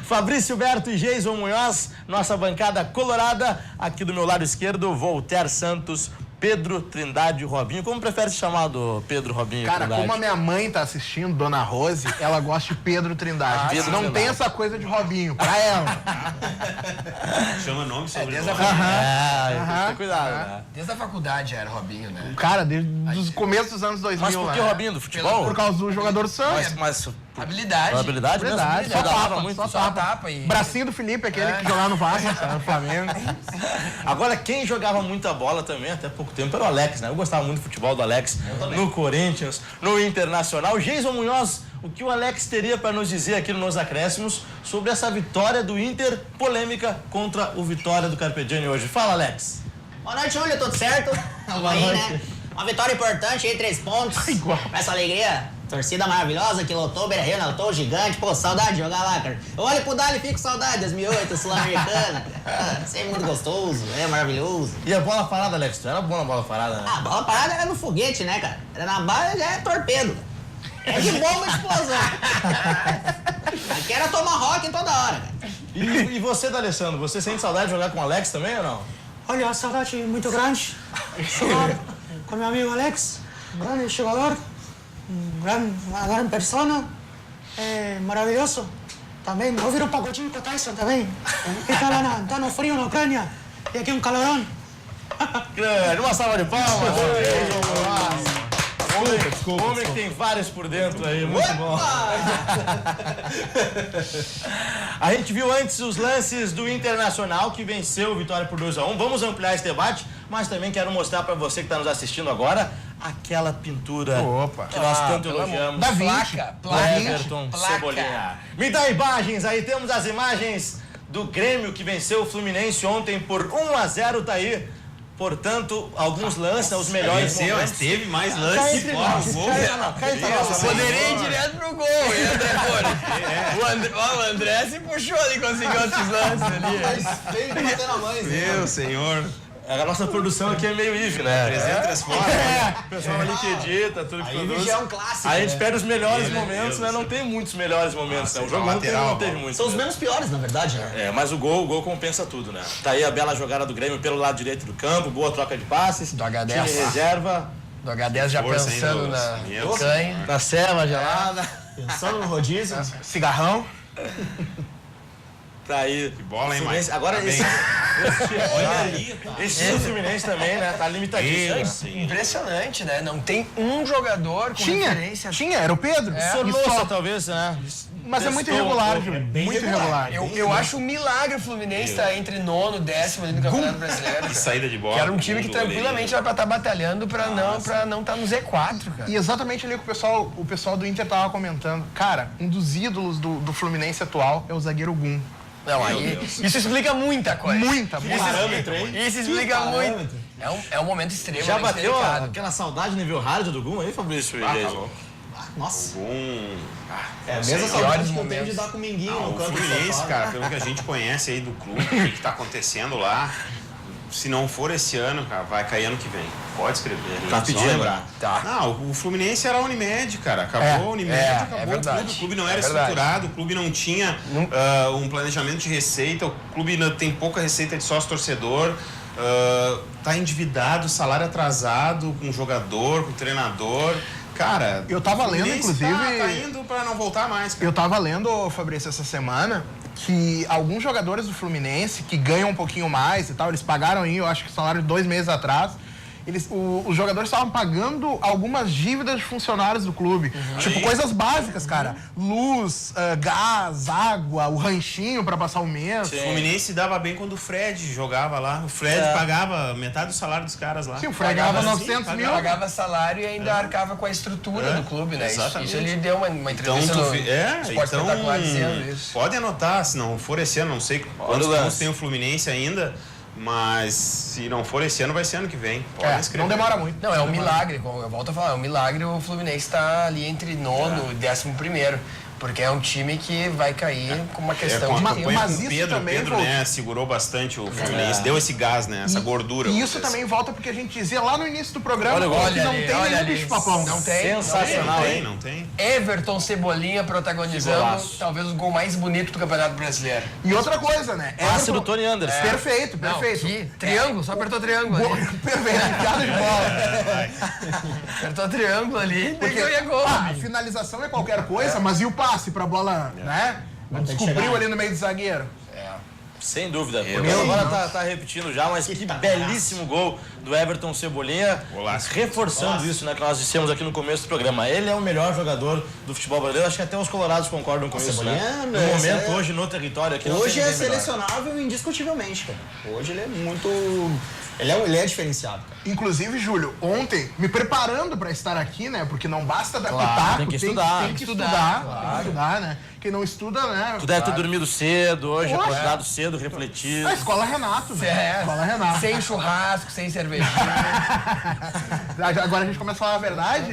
Fabrício Berto e Jason Munhoz, nossa bancada colorada. Aqui do meu lado esquerdo, Voltaire Santos, Pedro Trindade e Robinho. Como prefere ser chamado, Pedro, Robinho? Cara, Trindade? como a minha mãe tá assistindo, Dona Rose, ela gosta de Pedro Trindade. Pedro não Trindade. tem essa coisa de Robinho, pra ela. Chama nome sobre desde nome. a Tem que ter cuidado, né? Desde a faculdade já era Robinho, né? Cara, desde os começos dos anos 2000. Mas por que né? Robinho? Do futebol? Por causa do jogador do Santos. Mas Habilidade. habilidade mesmo? Verdade, Só só dava tapa, muito. Só tapa e... Bracinho do Felipe, aquele que jogava no Vasco, no Flamengo. Agora, quem jogava muita bola também, até pouco tempo, era o Alex, né? Eu gostava muito do futebol do Alex no Corinthians, no Internacional. Jason Munhoz, o que o Alex teria para nos dizer aqui no Nos Acréscimos sobre essa vitória do Inter, polêmica contra o Vitória do Carpegiani hoje? Fala, Alex. Boa noite, Júlio, tudo certo? Tamo aí, né? Uma vitória importante aí, 3 pontos. Igual. Essa alegria. Torcida maravilhosa que lotou o Beira-Rio, lotou o gigante. Pô, saudade de jogar lá, cara. Eu olho pro Dali e fico com saudade, 2008, Sul-Americana. Sempre muito gostoso, maravilhoso. E a bola parada, Alex? Tu era bom na bola parada, né? A bola parada era no foguete, né, cara? Era na bala, já é torpedo. É de bomba e explosão. Aqui era tomahawk em toda hora, cara. E você, D'Alessandro, você sente saudade de jogar com o Alex também ou não? Olha, a saudade muito grande. Jogar com meu amigo Alex, um grande jogador, uma grande persona, maravilhoso. Também ouvir um pagodinho com o Tyson também. Que tá no frio na Ucrânia e aqui um calorão. Grande, uma salva de palmas. Homem que tem vários por dentro aí, muito bom. A gente viu antes os lances do Internacional, que venceu o Vitória por 2-1. Vamos ampliar esse debate, mas também quero mostrar para você que está nos assistindo agora aquela pintura Opa. que nós tanto elogiamos. Da Placa, Do placa. Everton placa. Cebolinha. Me dá imagens, aí temos as imagens do Grêmio que venceu o Fluminense ontem por 1-0, tá aí. Portanto, alguns lances, os melhores Venceu, mas momentos. teve mais lances fora o gol. Poderia ir direto pro gol, hein, André Poli? O André se puxou ali, conseguiu esses lances ali. Veio batendo a mãe. Meu senhor. A nossa produção aqui é meio if, né? 300 fora. O pessoal ali que edita, tudo que Aí produz. já é um clássico. Aí a gente pega os melhores Meu momentos, Deus né? do Não céu. tem muitos melhores momentos, né? O jogo lateral, não teve muitos. São os né? menos piores, na verdade, né? É, mas o gol compensa tudo, né? Tá aí a bela jogada do Grêmio pelo lado direito do campo, boa troca de passes. Do H10. Time reserva, Do H10 já Força, hein, pensando Douglas? na Meu canha. na ceva gelada. Pensando no rodízio. Cigarrão. Tá aí. Que bola, hein, Fluminense- Mike? Agora Tá esse, bem. Olha ali, cara. esse time do Fluminense também, né? Tá limitadíssimo. Meu senhor. Impressionante, né? Não tem um jogador com referência. Tinha, era o Pedro. E Sornosa, só- talvez, né? Mas é muito Testou um irregular, pouco, Júlio. bem Muito irregular. irregular. Eu acho um milagre o Fluminense estar entre nono e 10º ali no Campeonato Brasileiro. Que saída de bola. Que era um time que Mundo tranquilamente era pra estar batalhando pra não estar no Z4, cara. E exatamente ali que o pessoal do Inter tava comentando. Cara, um dos ídolos do Fluminense atual é o zagueiro Gum. Não, aí. Isso explica muita coisa. Muita. Isso explica muito. É um momento extremo. Já bateu aquela saudade nível hard do Gum aí, Fabrício? Ah, e tá Jason? louco. Nossa. É a mesma mesma saudade piores que eu tenho de momentos. dar com o Minguinho Não, no o canto do Fluminense, sofá. cara, pelo que a gente conhece aí do clube, o que tá acontecendo lá, se não for esse ano, cara, vai cair ano que vem. Pode escrever. Tá Só pedindo. lembrar. Tá. Não, o Fluminense era a Unimed, cara. Acabou a Unimed, acabou verdade. tudo. O clube não era É verdade. estruturado, o clube não tinha um planejamento de receita, o clube tem pouca receita de sócio-torcedor, tá endividado, salário atrasado com o jogador, com o treinador. Cara, Eu tava o lendo, Fluminense inclusive- Tá indo pra não voltar mais, cara. Eu tava lendo, Fabrício, essa semana, que alguns jogadores do Fluminense que ganham um pouquinho mais e tal, eles pagaram aí, eu acho que o salário de 2 meses atrás. Os jogadores estavam pagando algumas dívidas de funcionários do clube. Tipo, coisas básicas, cara. Luz, gás, água, o ranchinho pra passar o mês. O Fluminense dava bem quando o Fred jogava lá. O Fred pagava metade do salário dos caras lá. Sim, o Fred ganhava Pagava 900 mil. Pagava salário e ainda arcava com a estrutura do clube, né? Exatamente. Isso ele deu uma Então, entrevista no Esporte então Espetacular dizendo isso. pode anotar, se não for esse ano, não sei quantos lance. pontos tem o Fluminense ainda, mas se não for esse ano, vai ser ano que vem. Pode escrever. Não demora muito. Não, é um milagre, como eu volto a falar, é um milagre o Fluminense estar ali entre nono e 11º. Porque é um time que vai cair com uma questão de Mas tempo. isso o Pedro, também, Pedro, Volta. né, segurou bastante o Fluminense, deu esse gás, né, essa gordura. E vamos isso dizer também volta porque a gente dizia lá no início do programa Olha, que olha não ali, tem olha nenhum ali. bicho-papão. Não tem. Sensacional, assim. hein? Não tem. Everton Cebolinha protagonizando golaço. talvez o gol mais bonito do Campeonato Brasileiro. E outra coisa, né? Passe do Tony Anderson. Perfeito, Não, perfeito. que triângulo, só apertou triângulo ali. Perfeito, piada de bola. Apertou triângulo ali, Porque e é gol. a finalização é qualquer coisa, mas e o passe pra bola, né? Descobriu ali no meio do zagueiro. Sem dúvida. O Grêmio agora tá repetindo já, mas que belíssimo gol do Everton Cebolinha. Golaço. Reforçando isso, né, que nós dissemos aqui no começo do programa. Ele é o melhor jogador do futebol brasileiro. Acho que até os colorados concordam com isso, Cebolinha, né? No né, momento, hoje, no território aqui. não Hoje tem é ninguém melhor. selecionável indiscutivelmente, cara. Hoje ele é muito... Ele é diferenciado, cara. Inclusive, Júlio, ontem, me preparando pra estar aqui, né? Porque não basta dar pitaco, tem que estudar. Tem que estudar, né? Quem não estuda, né? Tu deve ter dormido cedo hoje, Poxa. acordado cedo, refletido. A escola Renato, né? Escola Renato. Sem churrasco, sem cervejinha. Agora a gente começa a falar a verdade.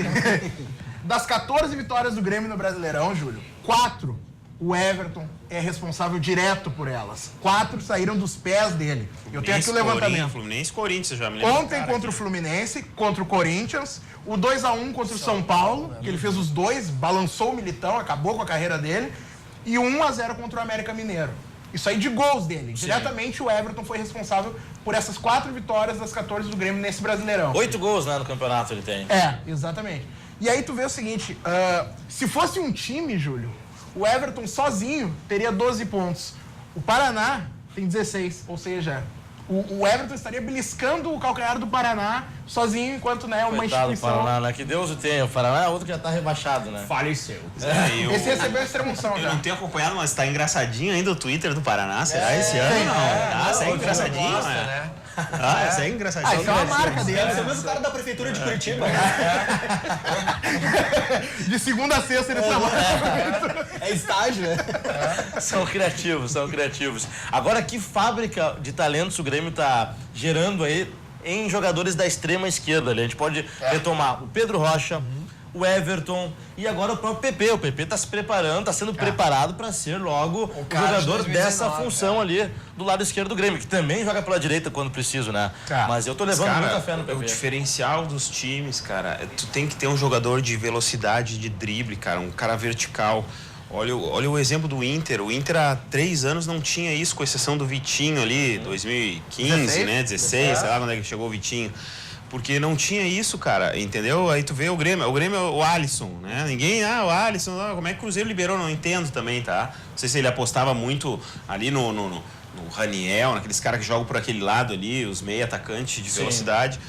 Das 14 vitórias do Grêmio no Brasileirão, Júlio, 4 o Everton é responsável direto por elas. 4 saíram dos pés dele. Eu tenho aqui o levantamento. Fluminense, Corinthians, já me lembro. Ontem contra o Fluminense, contra o Corinthians, o 2-1 contra o São Paulo, que ele fez os dois, balançou o Militão, acabou com a carreira dele, e o 1-0 contra o América Mineiro. Isso aí de gols dele. Diretamente o Everton foi responsável por essas 4 vitórias das 14 do Grêmio nesse Brasileirão. 8 gols, né, no campeonato ele tem. É, exatamente. E aí tu vê o seguinte, se fosse um time, Júlio, o Everton sozinho teria 12 pontos. O Paraná tem 16, ou seja, o Everton estaria beliscando o calcanhar do Paraná sozinho, enquanto, né, uma Coitado do instituição... Paraná, né? Que Deus o tenha. O Paraná é outro que já tá rebaixado, né? Faleceu. Esse recebeu a extremoção Eu já. não tenho acompanhado, mas tá engraçadinho ainda o Twitter do Paraná. Será esse ano? Não. Tá, segue engraçadinho, Gosta, né? né? Ah, segue engraçadinho. Isso é uma marca dele. Deve ser o mesmo cara da prefeitura de Curitiba. De segunda a sexta ele trabalha. É estágio, né? São criativos, são criativos. Agora, que fábrica de talentos o Grêmio tá gerando aí em jogadores da extrema esquerda ali. A gente pode retomar o Pedro Rocha, o Everton e agora o próprio PP. O PP está se preparando, está sendo preparado para ser logo o jogador dessa função ali do lado esquerdo do Grêmio, que também joga pela direita quando preciso, né? Mas eu tô levando muita fé no PP. O diferencial dos times, cara, tu tem que ter um jogador de velocidade, de drible, cara, um cara vertical. Olha o exemplo do Inter. O Inter há 3 anos não tinha isso, com exceção do Vitinho ali, 2015, né? 16, sei lá quando é que chegou o Vitinho. Porque não tinha isso, cara, entendeu? Aí tu vê o Grêmio é o Alisson, né? Ninguém, o Alisson, como é que o Cruzeiro liberou? Não entendo também, tá? Não sei se ele apostava muito ali no Raniel, naqueles caras que jogam por aquele lado ali, os meia atacantes de velocidade.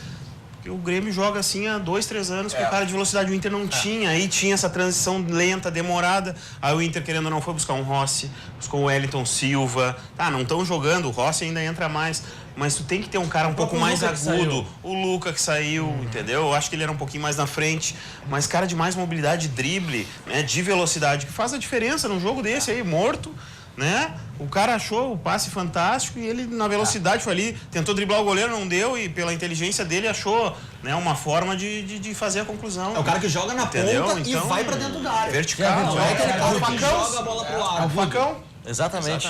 Porque o Grêmio joga assim há 2, 3 anos com o cara de velocidade. O Inter não tinha, aí tinha essa transição lenta, demorada. Aí o Inter, querendo ou não, foi buscar um Rossi, buscou o Wellington Silva. Não estão jogando, o Rossi ainda entra mais. Mas tu tem que ter um cara um pouco mais agudo. O Luca que saiu, entendeu? Eu acho que ele era um pouquinho mais na frente. Mas cara de mais mobilidade, drible, né? De velocidade, que faz a diferença num jogo desse aí, morto, né? O cara achou o passe fantástico e ele, na velocidade, foi ali, tentou driblar o goleiro, não deu, e pela inteligência dele achou, né, uma forma de fazer a conclusão. É o cara que joga na ponta e vai pra dentro da área. Vertical. É aquele cara que joga a bola pro lado. É o facão. Exatamente.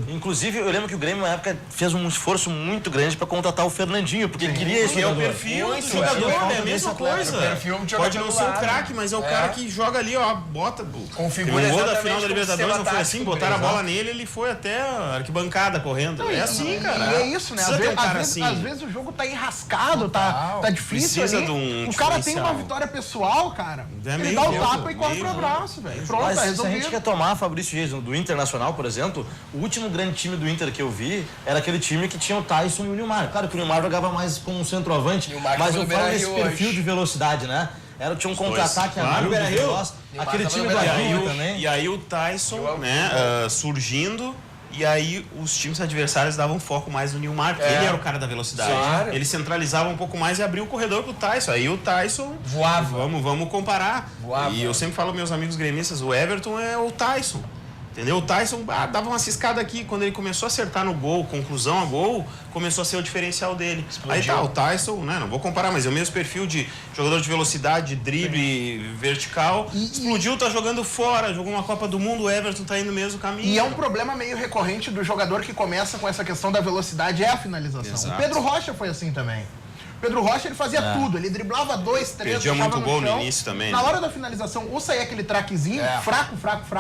Inclusive, eu lembro que o Grêmio, na época, fez um esforço muito grande para contratar o Fernandinho, porque queria esse é o jogador. perfil do jogador, é a mesma coisa. Pode não ser o craque, mas é o cara que joga ali, ó, bota. Configura o gol da exatamente final da Libertadores não foi assim, botaram a Exato. bola nele, ele foi até a arquibancada correndo. É assim, cara. E é isso, né? Às vezes o jogo tá enrascado, tá difícil Precisa ali. de um O cara tem diferencial. uma vitória pessoal, cara. É Ele meio dá o jogo, tapa e corre meio pro jogo. abraço, velho. Pronto, Mas tá se a gente resolvido. quer tomar, Fabrício Jason, do Internacional, por exemplo, o último grande time do Inter que eu vi era aquele time que tinha o Tyson e o Nilmar. Claro que o Nilmar jogava mais como um centroavante, Nilmar mas tava eu no falo nesse Beira-Rio perfil hoje. de velocidade, né? Tinha um contra-ataque Claro, muito veloz. Nilmar Aquele tava time no do Beira-Rio Aguirre também. E aí o Tyson, né, surgindo, e aí os times adversários davam foco mais no Nilmar, porque ele era o cara da velocidade. Claro. Ele centralizava um pouco mais e abria o corredor pro Tyson. Aí o Tyson Voava. Vamos comparar. Voava. E eu sempre falo aos meus amigos gremistas, o Everton é o Tyson. Entendeu? O Tyson dava uma ciscada aqui. Quando ele começou a acertar no gol, conclusão a gol, começou a ser o diferencial dele. Aí tá, o Tyson, né? Não vou comparar, mas é o mesmo perfil de jogador de velocidade, drible, vertical. Explodiu, tá jogando fora, jogou uma Copa do Mundo, o Everton tá indo no mesmo caminho. E é um problema meio recorrente do jogador que começa com essa questão da velocidade, é a finalização. Exato. O Pedro Rocha foi assim também. O Pedro Rocha, ele fazia tudo. Ele driblava 2, 3, Perdia deixava muito gol no chão. início também, Na né? hora da finalização, ou saía aquele traquezinho, fraco.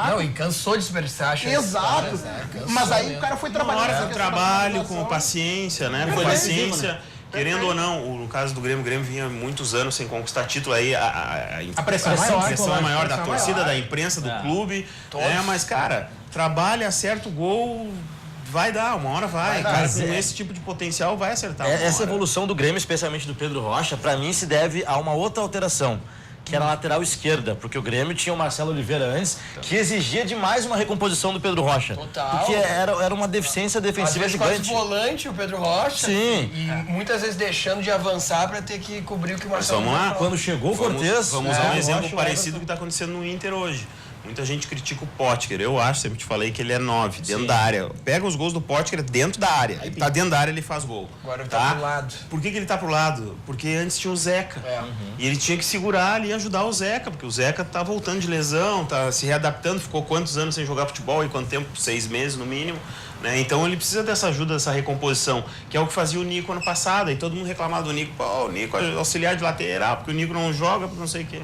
Não, e cansou de desperdiçar a chance. Exato. Mas aí o cara foi Uma trabalhando hora essa com questão da trabalho, finalização. com paciência, né? Foi Com decisivo, paciência. Querendo ou não, no caso do Grêmio, o Grêmio vinha muitos anos sem conquistar título, aí A pressão é maior, a pressão é maior da pressão é torcida, maior. da imprensa, do clube. Mas, cara, trabalha, acerta o gol, vai dar, uma hora vai. Cara, com esse tipo de potencial vai acertar. uma Essa hora. evolução do Grêmio, especialmente do Pedro Rocha, pra mim se deve a uma outra alteração, que era a lateral esquerda, porque o Grêmio tinha o Marcelo Oliveira antes, que exigia demais uma recomposição do Pedro Rocha. Total. Porque era uma deficiência Às defensiva vezes quase gigante. volante o Pedro Rocha. Sim. E muitas vezes deixando de avançar para ter que cobrir o que o Mas Marcelo vamos lá. Quando chegou o Cortez, Vamos usar um o exemplo Rocha, o parecido Everton. do que está acontecendo no Inter hoje. Muita gente critica o Potker. Eu acho, sempre te falei que ele é 9, dentro da área. Pega os gols do Potker dentro da área. Ele tá dentro da área, ele faz gol. Agora ele tá pro lado. Por que ele tá pro lado? Porque antes tinha o Zeca. E ele tinha que segurar ali e ajudar o Zeca, porque o Zeca tá voltando de lesão, tá se readaptando, ficou quantos anos sem jogar futebol e quanto tempo? 6 meses no mínimo. Né? Então ele precisa dessa ajuda, dessa recomposição, que é o que fazia o Nico ano passado. E todo mundo reclamava do Nico. Pô, o Nico é auxiliar de lateral, porque o Nico não joga, porque não sei o quê.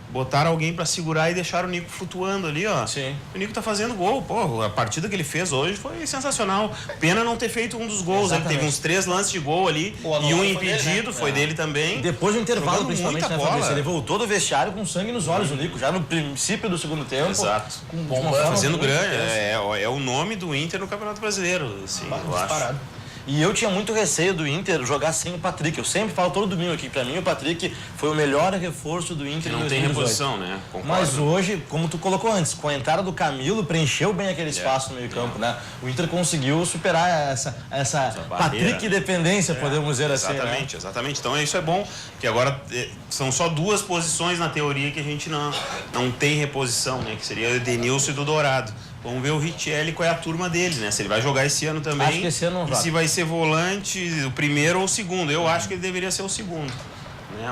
Botaram alguém pra segurar e deixaram o Nico flutuando ali, ó. Sim. O Nico tá fazendo gol, pô. A partida que ele fez hoje foi sensacional. Pena não ter feito um dos gols. Ele teve uns 3 lances de gol ali e um impedido, foi dele também. Depois do intervalo, Jogando principalmente, muita né, bola. Fabrício? Ele voltou do vestiário com sangue nos olhos, o Nico, já no princípio do segundo tempo. Exato. Com uma forma Fazendo muito grande. intensa. É o nome do Inter no Campeonato Brasileiro, assim, eu acho. E eu tinha muito receio do Inter jogar sem o Patrick. Eu sempre falo todo domingo aqui, pra mim o Patrick foi o melhor reforço do Inter em Não tem 2018. reposição, né? Concordo. Mas hoje, como tu colocou antes, com a entrada do Camilo, preencheu bem aquele espaço no meio campo, né? O Inter conseguiu superar essa barreira, Patrick dependência, podemos dizer assim, né? Exatamente, exatamente. Então isso é bom, que agora são só 2 posições na teoria que a gente não tem reposição, né? Que seria o Edenilson e do Dourado. Vamos ver o Richelli, qual é a turma dele, né? Se ele vai jogar esse ano também. Acho que esse ano não joga. E se vai ser volante, o primeiro ou o segundo. Eu acho que ele deveria ser o segundo.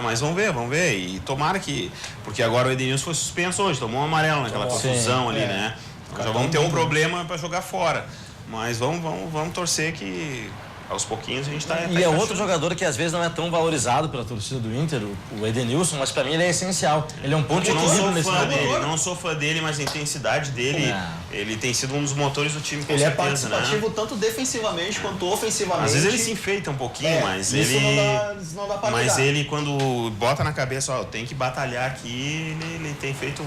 Mas vamos ver. E tomara que... Porque agora o Edenilson foi suspenso hoje, tomou um amarelo naquela confusão ali, né? Então já vamos ter um problema para jogar fora. Mas vamos torcer que... Aos pouquinhos a gente tá... E é outro jogador que às vezes não é tão valorizado pela torcida do Inter, o Edenilson, mas pra mim ele é essencial. Ele é um ponto de equilíbrio nesse momento. Não sou fã dele, mas a intensidade dele, ele tem sido um dos motores do time, com ele certeza, é participativo tanto defensivamente quanto ofensivamente. Às vezes ele se enfeita um pouquinho, mas ele... não dá pra mas ele, quando bota na cabeça, ó, tem que batalhar aqui, ele tem feito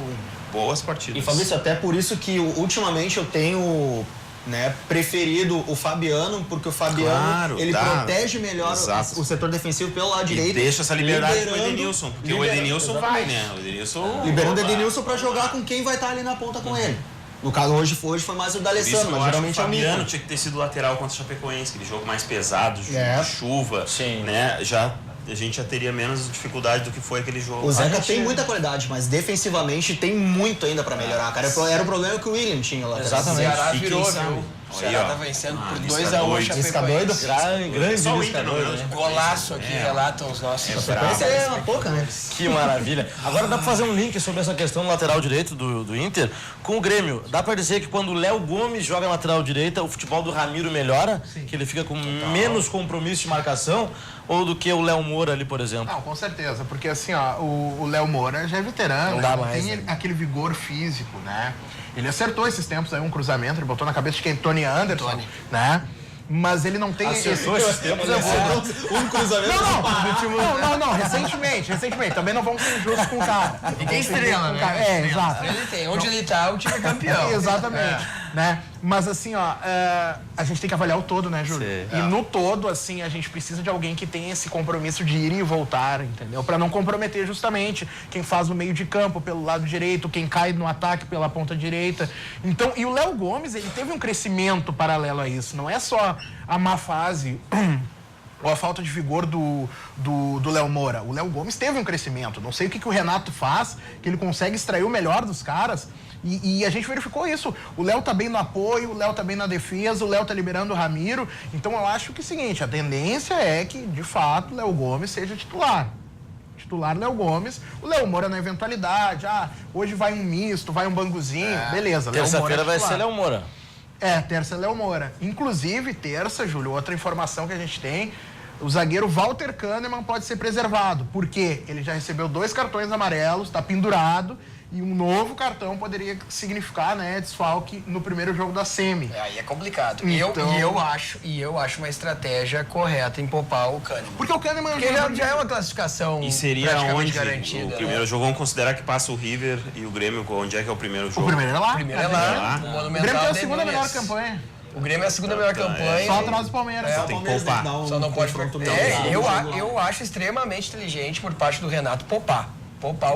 boas partidas. E Fabrício, até por isso que ultimamente eu tenho... preferido o Fabiano, porque o Fabiano ele protege melhor o setor defensivo pelo lado direito. Deixa essa liberdade pro Edenilson, porque o Edenilson vai, né? O Edenilson liberando o Edenilson pra jogar com quem vai estar ali na ponta com ele. No caso, hoje foi mais o D'Alessandro, mas geralmente é o Fabiano tinha que ter sido lateral contra o Chapecoense, aquele jogo mais pesado, chuva, né? A gente já teria menos dificuldade do que foi aquele jogo. O Zeca tem muita qualidade, mas defensivamente tem muito ainda pra melhorar, cara. Era o problema que o William tinha lá. Exatamente. O Ceará virou, viu? O Ceará tá vencendo por 2-1. Fica doido? Grande só o Inter, né? Golaço aqui, relatam os nossos. Parece uma pouca, né? Que maravilha. Agora dá pra fazer um link sobre essa questão do lateral direito do Inter com o Grêmio. Dá pra dizer que quando o Léo Gomes joga lateral direita, o futebol do Ramiro melhora? Que ele fica com menos compromisso de marcação? Ou do que o Léo Moura ali, por exemplo? Não, com certeza, porque assim, ó, o Léo Moura já é veterano, não dá mais, tem aquele vigor físico, né? Ele acertou esses tempos aí um cruzamento, ele botou na cabeça de quem? Tony Anderson, né? Mas ele não tem... Acertou esses tempos, um cruzamento não, recentemente. Também não vamos ser injustos com o cara. E tem estrela, né? Exato. Ele tem. Onde ele tá, o time é campeão. Exatamente. Né? Mas assim, ó, a gente tem que avaliar o todo, né, Júlio? E no todo, assim, a gente precisa de alguém que tenha esse compromisso de ir e voltar, entendeu? Pra não comprometer justamente quem faz no meio de campo pelo lado direito, quem cai no ataque pela ponta direita. Então, e o Léo Gomes, ele teve um crescimento paralelo a isso. Não é só a má fase ou a falta de vigor do Léo Moura. O Léo Gomes teve um crescimento. Não sei o que o Renato faz, que ele consegue extrair o melhor dos caras. E a gente verificou isso. O Léo tá bem no apoio, o Léo tá bem na defesa, o Léo tá liberando o Ramiro. Então eu acho que é o seguinte, a tendência é que, de fato, o Léo Gomes seja titular. Titular Léo Gomes, o Léo Moura na eventualidade, hoje vai um misto, vai um banguzinho, beleza. Terça-feira vai ser Léo Moura. Terça é Léo Moura. Inclusive, terça, Júlio, outra informação que a gente tem, o zagueiro Walter Kahneman pode ser preservado, porque ele já recebeu 2 cartões amarelos, tá pendurado, e um novo cartão poderia significar, né, desfalque no primeiro jogo da semi. Aí é complicado. Então... E eu acho uma estratégia correta em poupar o Kahneman. Porque o Kahneman já é uma classificação e seria praticamente onde garantida. O primeiro jogo, vamos considerar que passa o River e o Grêmio, onde é que é o primeiro jogo? O primeiro é lá. O primeiro é lá. O Monumental. O Grêmio é a segunda melhor campanha. O Grêmio é a segunda melhor campanha. Só atrás do Palmeiras. Tem que poupar. Só não pode eu acho extremamente inteligente por parte do Renato poupar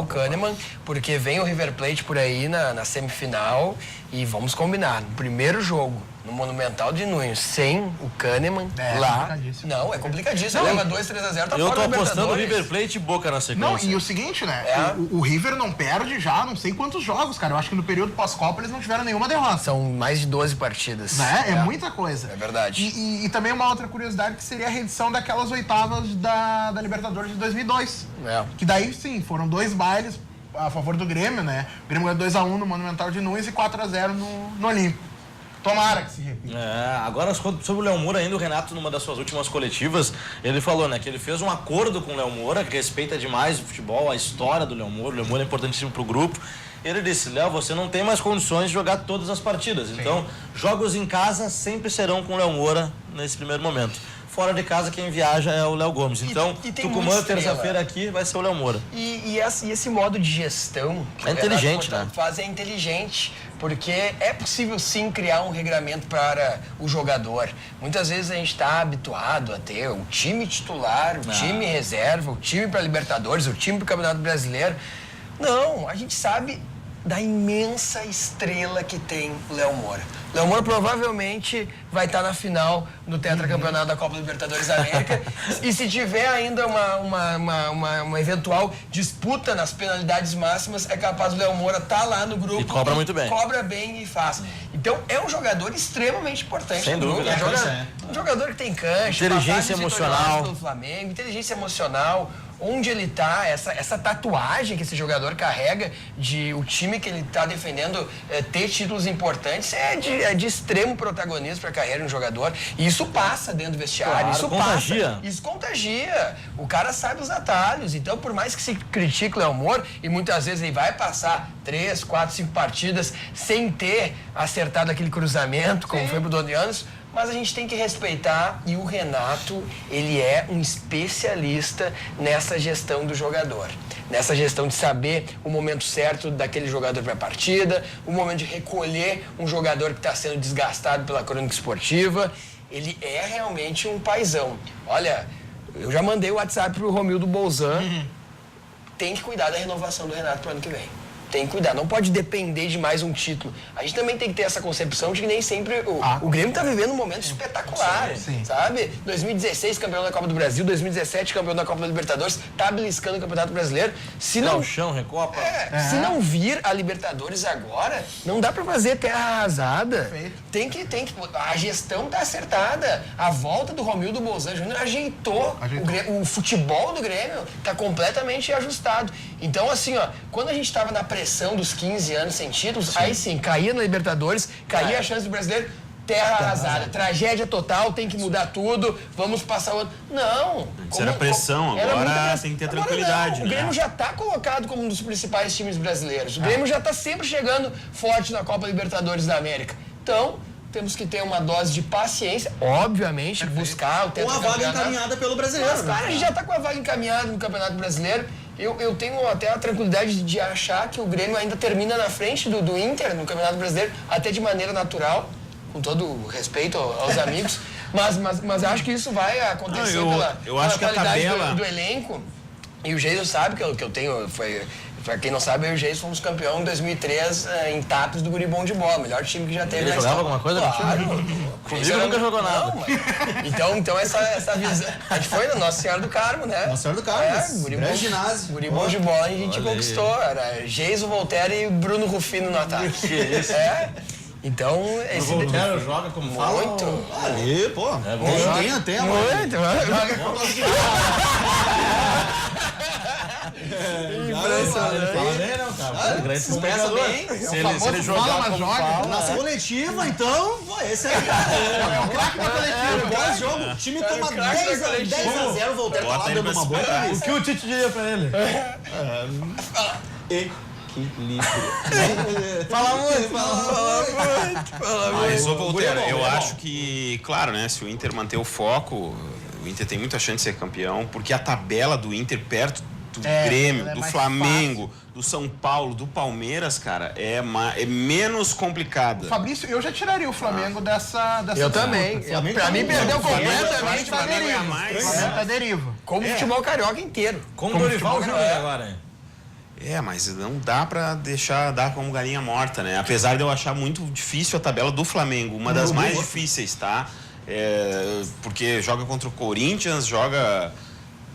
o Kahneman, porque vem o River Plate por aí na semifinal e vamos combinar, no primeiro jogo, no Monumental de Nunes, sem o Kahneman lá, não, é complicadíssimo, leva 2-3-0, tá eu fora tô da apostando River Plate e Boca na sequência. Não, e o seguinte, né, o River não perde já não sei quantos jogos, cara, eu acho que no período pós-Copa eles não tiveram nenhuma derrota. São mais de 12 partidas. Né? É muita coisa. É verdade. E também uma outra curiosidade que seria a reedição daquelas oitavas da Libertadores de 2002. Que daí, sim, foram 2 bailes a favor do Grêmio, né? O Grêmio ganhou 2-1 no Monumental de Nunes e 4-0 no Olímpico. Tomara que se repita. Agora, sobre o Léo Moura, ainda o Renato, numa das suas últimas coletivas, ele falou, né, que ele fez um acordo com o Léo Moura, que respeita demais o futebol, a história do Léo Moura. O Léo Moura é importantíssimo pro grupo. Ele disse, Léo, você não tem mais condições de jogar todas as partidas. Sim. Então, jogos em casa sempre serão com o Léo Moura nesse primeiro momento. Fora de casa, quem viaja é o Léo Gomes. Então, Tucumã, terça-feira aqui, vai ser o Léo Moura. E esse modo de gestão que é inteligente, né? Faz é inteligente, porque é possível sim criar um regramento para o jogador. Muitas vezes a gente está habituado a ter o time titular, o time reserva, o time para Libertadores, o time para o Campeonato Brasileiro. Não, a gente sabe da imensa estrela que tem o Léo Moura. O Léo Moura provavelmente vai estar na final do tetracampeonato da Copa Libertadores da América. E se tiver ainda uma eventual disputa nas penalidades máximas, é capaz do Léo Moura estar lá no grupo. E cobra muito bem. Cobra bem e faz. Então, é um jogador extremamente importante. Sem dúvida. Um jogador que tem cancha, Inteligência passagens emocional. vitoriosas pelo Flamengo, inteligência emocional. Onde ele tá, essa tatuagem que esse jogador carrega de o time que ele tá defendendo ter títulos importantes é de extremo protagonismo para a carreira de um jogador. E isso passa dentro do vestiário, Claro, isso contagia. passa. Isso contagia. O cara sabe os atalhos. Então, por mais que se critique o Léo Moura, e muitas vezes ele vai passar 3, 4, 5 partidas sem ter acertado aquele cruzamento, como foi pro Donianos, mas a gente tem que respeitar, e o Renato, ele é um especialista nessa gestão do jogador. Nessa gestão de saber o momento certo daquele jogador para a partida, o momento de recolher um jogador que está sendo desgastado pela crônica esportiva. Ele é realmente um paizão. Olha, eu já mandei o WhatsApp pro Romildo Bolzan. Tem que cuidar da renovação do Renato pro ano que vem. Tem que cuidar, não pode depender de mais um título. A gente também tem que ter essa concepção de que nem sempre o Grêmio tá vivendo um momento espetacular, sabe? 2016, campeão da Copa do Brasil, 2017, campeão da Copa da Libertadores, tá beliscando o Campeonato Brasileiro. Se não, chão, Recopa. se não vir a Libertadores agora, não dá pra fazer terra arrasada. Tem que, a gestão tá acertada. A volta do Romildo Bolzan Júnior ajeitou. O futebol do Grêmio tá completamente ajustado. Então, assim, ó, quando a gente tava na pressão dos 15 anos sem títulos, aí sim, caía na Libertadores, caía a chance do brasileiro, terra arrasada, tragédia total, tem que mudar tudo, vamos passar o ano. Não! Antes era pressão, agora tem que ter tranquilidade, não. O Grêmio já está colocado como um dos principais times brasileiros. O Grêmio já está sempre chegando forte na Copa Libertadores da América. Então, temos que ter uma dose de paciência, obviamente, buscar o Com a vaga encaminhada pelo brasileiro. Mas, cara, a gente já está com a vaga encaminhada no Campeonato Brasileiro. Eu tenho até a tranquilidade de achar que o Grêmio ainda termina na frente do Inter no Campeonato Brasileiro, até de maneira natural, com todo o respeito aos amigos, mas acho que isso vai acontecer pela acho que a qualidade tabela... do elenco. E o Geiso sabe que eu tenho... Pra quem não sabe, eu e o Geiso fomos campeão em 2003 em Tapes do Guri Bom de Bola, melhor time que já teve. Ele jogava alguma coisa? Claro. Comigo nunca jogou nada. Não, mas... Então essa visão... A gente foi na Nossa Senhora do Carmo, né? Nossa Senhora do Carmo, Guri grande Bom ginásio. Guri Bom de Bola a gente conquistou. Era Geiso, Voltaire e Bruno Rufino no ataque. Que isso? Então, esse... Voltaire joga como fala? Muito. Ali, pô. Tem até, mano. Muito. Fala bem, não, cara. Grande Se expressa bem. Se ele jogar como fala... Nossa coletiva, então, pô, esse é o craque da coletiva. Pós-jogo, o time toma 10-0, Voltaire tá lá Bota ele dando pra uma boa superar. entrevista. O que o Tite diria pra ele? Fala muito. Mas, ô Voltaire, eu acho que, claro, né, se o Inter manter o foco, o Inter tem muita chance de ser campeão, porque a tabela do Inter perto do Grêmio, do Flamengo, do São Paulo, do Palmeiras, cara, é menos complicada. Fabrício, eu já tiraria o Flamengo dessa Eu disputa. também. Pra mim, perdeu completamente. O Flamengo é a mais. O Flamengo tá deriva. Como o futebol carioca inteiro. Como o Dorival Júnior agora, hein? Mas não dá pra dar como galinha morta, né? Apesar de eu achar muito difícil a tabela do Flamengo, uma das mais difíceis, tá? Porque joga contra o Corinthians, joga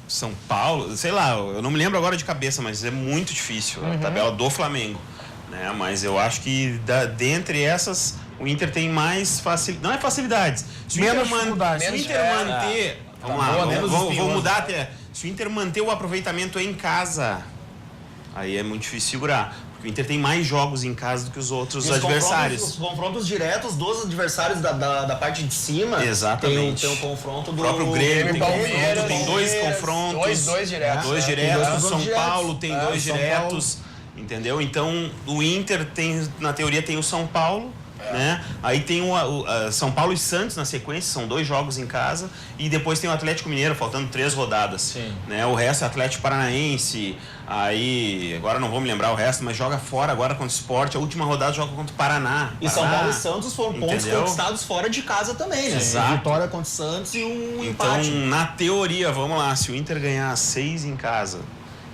São Paulo, sei lá, eu não me lembro agora de cabeça, mas é muito difícil a tabela do Flamengo, né? Mas eu acho que dentre essas, o Inter tem mais facilidades, não é facilidades, se o Inter manter, vamos lá, vou mudar até, se o Inter manter o aproveitamento em casa, aí é muito difícil segurar. Porque o Inter tem mais jogos em casa do que os outros adversários. Os confrontos diretos dos adversários da parte de cima. Exatamente. Tem o confronto do... O próprio Grêmio tem Palmeiras, confronto, tem dois confrontos. Dois diretos. Dois Tem diretos. dois O São diretos. Paulo tem dois São diretos. Entendeu? Então, o Inter tem, na teoria, tem o São Paulo. Né? Aí tem o São Paulo e Santos na sequência, são 2 jogos em casa, e depois tem o Atlético Mineiro, faltando 3 rodadas. Né? O resto é Atlético Paranaense, aí agora não vou me lembrar o resto, mas joga fora agora contra o Sport, a última rodada joga contra o Paraná. E São Paulo e Santos foram pontos conquistados fora de casa também, né? Exato. Vitória contra o Santos e um Então, empate. na teoria, vamos lá, se o Inter ganhar 6 em casa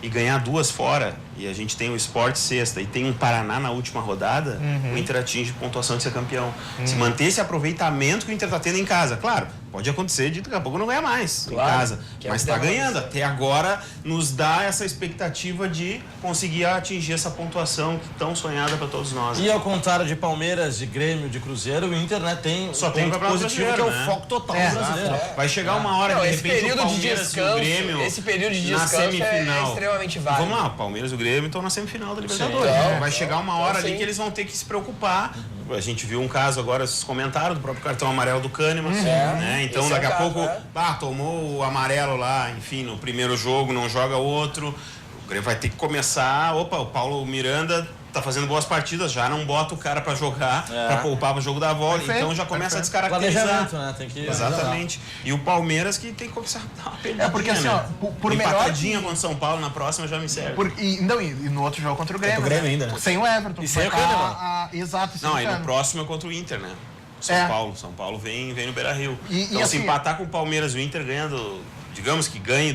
e ganhar 2 fora, e a gente tem o Sport sexta e tem um Paraná na última rodada, o Inter atinge pontuação de ser campeão. Se manter esse aproveitamento que o Inter está tendo em casa, claro, pode acontecer de daqui a pouco não ganhar mais em casa, mas está ganhando. Até agora nos dá essa expectativa de conseguir atingir essa pontuação tão sonhada para todos nós. E ao contrário de Palmeiras, de Grêmio, de Cruzeiro, o Inter, né, tem só tem um ponto positivo, que é o foco total do brasileiro. Vai chegar uma hora que de repente o Palmeiras e o Grêmio esse período de na descanso semifinal. é extremamente válido. Vamos lá, o Palmeiras e o Grêmio estão na semifinal da Libertadores. Vai chegar uma hora ali que eles vão ter que se preocupar. A gente viu um caso agora, vocês comentaram, do próprio cartão amarelo do Kahneman. Né? Então, daqui a pouco, tomou o amarelo lá, enfim, no primeiro jogo, não joga outro. O Grêmio vai ter que começar. Opa, o Paulo Miranda tá fazendo boas partidas, já não bota o cara pra jogar, pra poupar o jogo da volta. Então já começa a descaracterizar. Né? Tem que Exatamente. E o Palmeiras que tem que começar a dar uma pegadinha. Porque assim, ó, por melhor empatadinha contra o São Paulo na próxima já me serve. E no outro jogo contra o Grêmio. Contra o Grêmio ainda, né? Sem o Everton. E sem o Kahneman. Exato. Não, aí no próximo é contra o Inter, né? São Paulo vem no Beira-Rio. Então, se empatar com o Palmeiras e o Inter ganhando, digamos que ganhe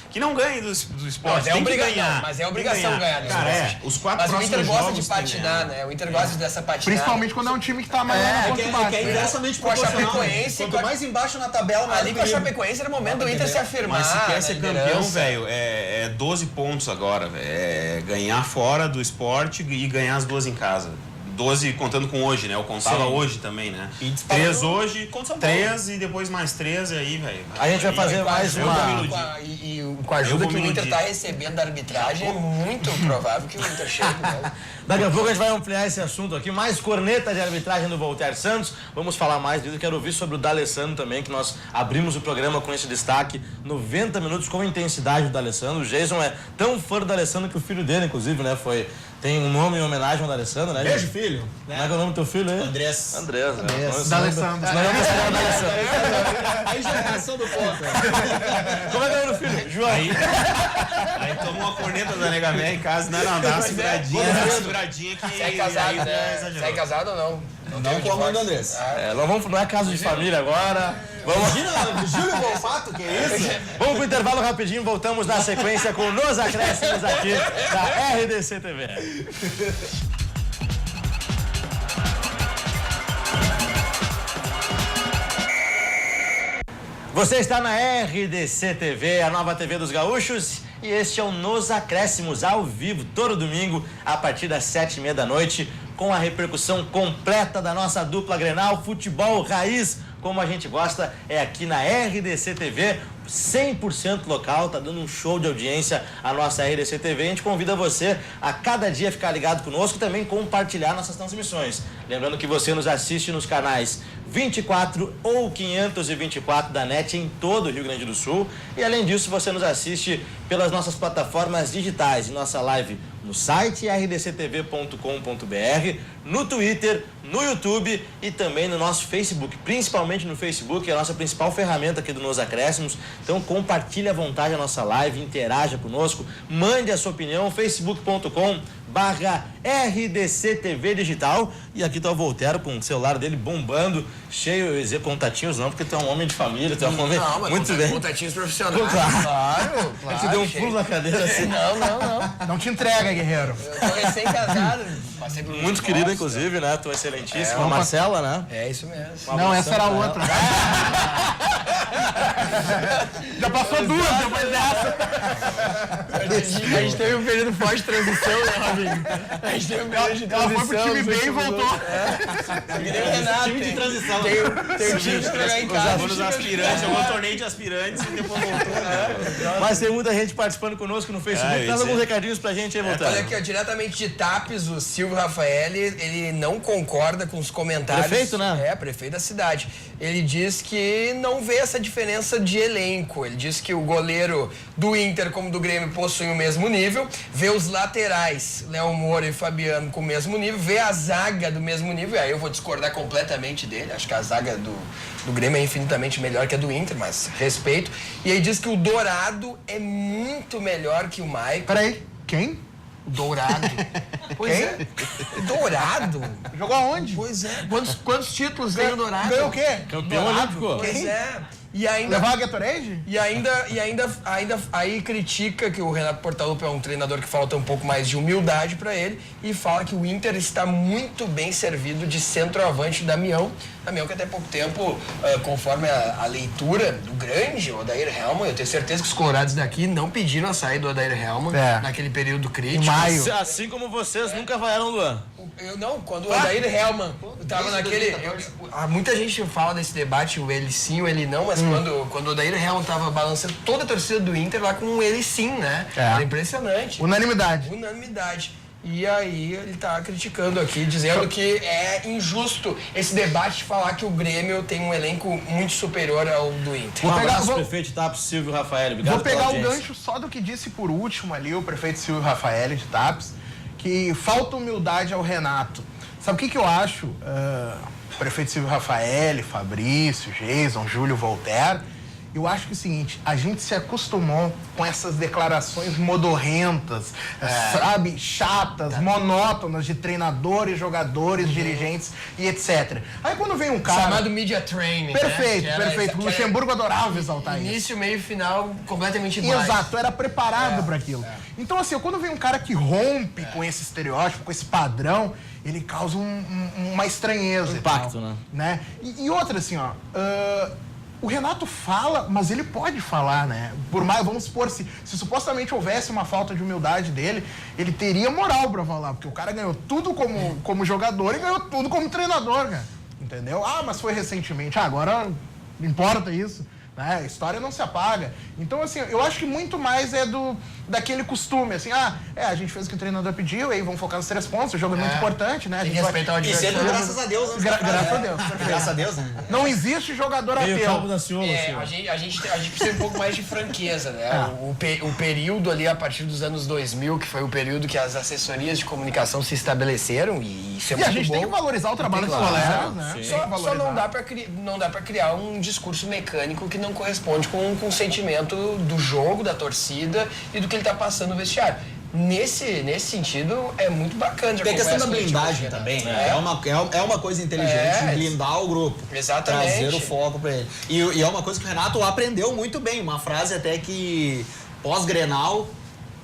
que não ganhe do esporte, tem que ganhar. Mas é obrigação ganhar. Cara, os quatro mas o próximos Inter gosta jogos de patinar, né? O Inter gosta dessa patinada. Principalmente quando é um time que tá mais na ponta de baixo. Que é inversamente proporcional. Quanto mais embaixo na tabela, mais ali com a Chapecoense era o momento do Inter se afirmar. Mas se quer ser campeão, velho, é 12 pontos agora, velho. É ganhar fora do esporte e ganhar as duas em casa. 12 contando com hoje, né? Eu contava hoje também, né? 3 hoje, 3 e depois mais 3 e aí, velho. A gente vai fazer mais uma... E com a ajuda que o Inter tá recebendo da arbitragem, é muito provável que o Inter chegue, né? Daqui a pouco a gente vai ampliar esse assunto aqui. Mais corneta de arbitragem do Voltaire Santos. Vamos falar mais disso. Quero ouvir sobre o D'Alessandro também, que nós abrimos o programa com esse destaque. 90 minutos com intensidade do D'Alessandro. O Jason é tão fã do D'Alessandro que o filho dele, inclusive, né, tem um nome em homenagem ao D'Alessandro, né? Beijo, filho. Como é que é o nome do teu filho aí? Andrés. Andrés. D'Alessandro. Aí já é a canção do ponto. Como é que é o nome do filho? João. Aí tomou a corneta da Nega Véia em casa. Não, dá uma seguradinha que... Você é casado, né? Você é casado ou não? Não com a mãe do Andrés. Não é caso de família agora. Imagina, Júlio Volpato, que é isso? Vamos pro intervalo rapidinho, voltamos na sequência com Nos Acréscimos aqui da RDC TV. Você está na RDC TV, a nova TV dos gaúchos, e este é o Nos Acréscimos, ao vivo, todo domingo, a partir das 7h30 da noite, com a repercussão completa da nossa dupla Grenal, futebol raiz, como a gente gosta, é aqui na RDC TV, 100% local, tá dando um show de audiência a nossa RDC TV. A gente convida você a cada dia ficar ligado conosco e também compartilhar nossas transmissões. Lembrando que você nos assiste nos canais 24 ou 524 da NET em todo o Rio Grande do Sul. E além disso, você nos assiste pelas nossas plataformas digitais, em nossa live no site rdctv.com.br, no Twitter, no YouTube e também no nosso Facebook, principalmente no Facebook, é a nossa principal ferramenta aqui do Nos Acréscimos. Então compartilhe à vontade a nossa live, interaja conosco, mande a sua opinião, facebook.com/RDCTV Digital. E aqui tá o Voltaire com o celular dele bombando, cheio, eu ia dizer contatinhos não, porque tu é um homem de família, tu é um homem muito bem. Contatinhos profissionais. Claro. Você deu um pulo na cadeira assim. Não. Não te entrega, guerreiro. Eu tô recém-casado, passei por Muito querido, inclusive, né? Tu é excelentíssima, Marcela, né? É isso mesmo. Não, essa era outra. Já passou duas depois dessa. A gente teve um período forte de transição, né, amigo? A gente teve um período de transição. Ela foi pro time bem e voltou. Time de transição. Tem um time de treinar em casa. Jogou nos aspirantes, jogou um torneio de aspirantes e depois voltou. Mas tem muita gente participando conosco no Facebook. Traz alguns recadinhos pra gente aí, Voltaire. Olha aqui, ó, diretamente de Tapes, o Silvio Rafael, ele não concorda com os comentários. Prefeito, né? É, prefeito da cidade. Ele diz que não vê essa diferença de elenco. Ele diz que o goleiro do Inter como do Grêmio possuem o mesmo nível, vê os laterais, Léo Moura e Fabiano com o mesmo nível, vê a zaga do mesmo nível, aí eu vou discordar completamente dele, acho que a zaga do Grêmio é infinitamente melhor que a do Inter, mas respeito. E aí diz que o Dourado é muito melhor que o Maicon. Peraí, quem? Dourado. Pois Quem? é. Dourado? Jogou aonde? Pois é. Quantos títulos tem o Dourado? Ganhou o quê? Campeão olímpico. Pois é. E ainda... Levar a Gatorade? E ainda aí critica que o Renato Portaluppi é um treinador que falta um pouco mais de humildade para ele e fala que o Inter está muito bem servido de centroavante Damião. Damião que até pouco tempo, conforme a leitura do grande Odair Hellmann, eu tenho certeza que os colorados daqui não pediram a saída do Odair Hellmann naquele período crítico. Em maio. Assim como vocês nunca vaiaram, Luan. Eu não, quando o Odair Hellmann estava naquele... muita gente fala desse debate, o ele sim, o ele não, mas quando o Odair Hellmann estava balançando toda a torcida do Inter lá com um ele sim, né? Era impressionante. Unanimidade. E aí ele tá criticando aqui, dizendo que é injusto esse debate de falar que o Grêmio tem um elenco muito superior ao do Inter. Um abraço, prefeito de Tapes, Silvio Rafael. Obrigado. Vou pegar o gancho só do que disse por último ali o prefeito Silvio Rafael de Tapes, que falta humildade ao Renato. Sabe o que eu acho? Prefeito Silvio Rafael, Fabrício, Jason, Júlio Voltaire, eu acho que é o seguinte, a gente se acostumou com essas declarações modorrentas, sabe, chatas, monótonas de treinadores, jogadores, dirigentes e etc. Aí quando vem um cara... Chamado media training, perfeito, perfeito. O Luxemburgo adorava exaltar isso. Início, meio e final completamente iguais. Exato, era preparado para aquilo. Então assim, quando vem um cara que rompe com esse estereótipo, com esse padrão, ele causa uma estranheza. Impacto, né? E outra assim, ó... o Renato fala, mas ele pode falar, né? Por mais, vamos supor, se supostamente houvesse uma falta de humildade dele, ele teria moral pra falar, porque o cara ganhou tudo como jogador e ganhou tudo como treinador, cara. Entendeu? Mas foi recentemente. Agora importa isso, né? A história não se apaga. Então, assim, eu acho que muito mais é daquele costume, assim, a gente fez o que o treinador pediu, aí vamos focar nos 3 pontos, o jogo é muito importante, né? A gente respeitar o adversário. E sempre graças a Deus. Graças a Deus. Graças a Deus, né? Não existe jogador ateu. A gente precisa um pouco mais de franqueza, né? O período ali a partir dos anos 2000, que foi o período que as assessorias de comunicação se estabeleceram, e isso é muito bom. E a gente tem que valorizar o trabalho dos colegas, né? Só não dá pra criar um discurso mecânico que não corresponde com o sentimento do jogo, da torcida e do que ele tá passando no vestiário. Nesse sentido, é muito bacana. Tem a questão da blindagem também, né? É uma coisa inteligente blindar o grupo. Exatamente. Trazer o foco pra ele. E é uma coisa que o Renato aprendeu muito bem. Uma frase até que pós-Grenal,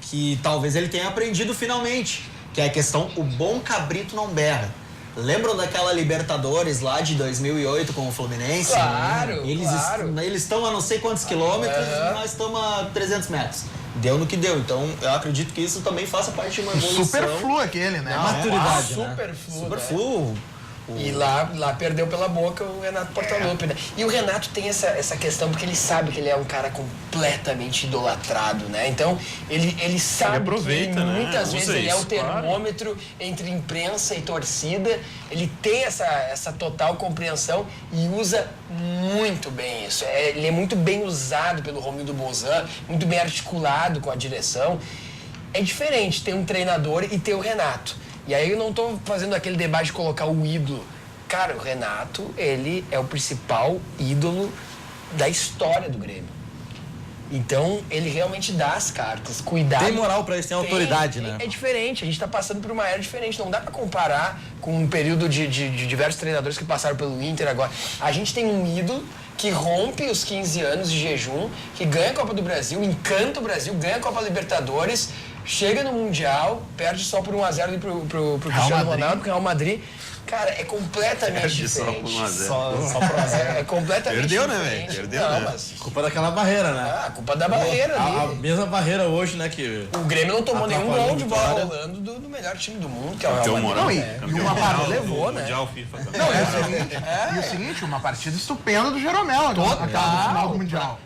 que talvez ele tenha aprendido finalmente, que é a questão, o bom cabrito não berra. Lembram daquela Libertadores lá de 2008 com o Fluminense? Claro, Eles estão a não sei quantos quilômetros e nós estamos a 300 metros. Deu no que deu. Então, eu acredito que isso também faça parte de uma evolução. Superflu aquele, né? Maturidade, Superflu. E lá perdeu pela boca o Renato Portaluppi, né? E o Renato tem essa questão, porque ele sabe que ele é um cara completamente idolatrado, né? Então, ele sabe que muitas vezes ele é o termômetro entre imprensa e torcida. Ele tem essa total compreensão e usa muito bem isso. Ele é muito bem usado pelo Romildo Bolzan, muito bem articulado com a direção. É diferente ter um treinador e ter o Renato. E aí eu não tô fazendo aquele debate de colocar o ídolo. Cara, o Renato, ele é o principal ídolo da história do Grêmio. Então, ele realmente dá as cartas. Cuidado. Tem moral pra isso, tem autoridade, né? É diferente, a gente tá passando por uma era diferente. Não dá pra comparar com um período de diversos treinadores que passaram pelo Inter agora. A gente tem um ídolo que rompe os 15 anos de jejum, que ganha a Copa do Brasil, encanta o Brasil, ganha a Copa Libertadores, chega no Mundial, perde só por 1-0 ali pro Cristiano Ronaldo, pro Real Madrid. Cara, é completamente diferente. Só por 1-0. Só por 1-0. É completamente Perdeu, diferente. né, velho? Perdeu, não, né? mas... Culpa daquela barreira, né? A culpa da barreira ali. A mesma barreira hoje, né, que... O Grêmio não tomou nenhum atrapalhou gol de bola vitória. rolando do melhor time do mundo, que é o Real Madrid. E uma partida levou, né? Mundial FIFA também. E o seguinte, uma partida estupenda do Jeromel, aquela no final do Mundial.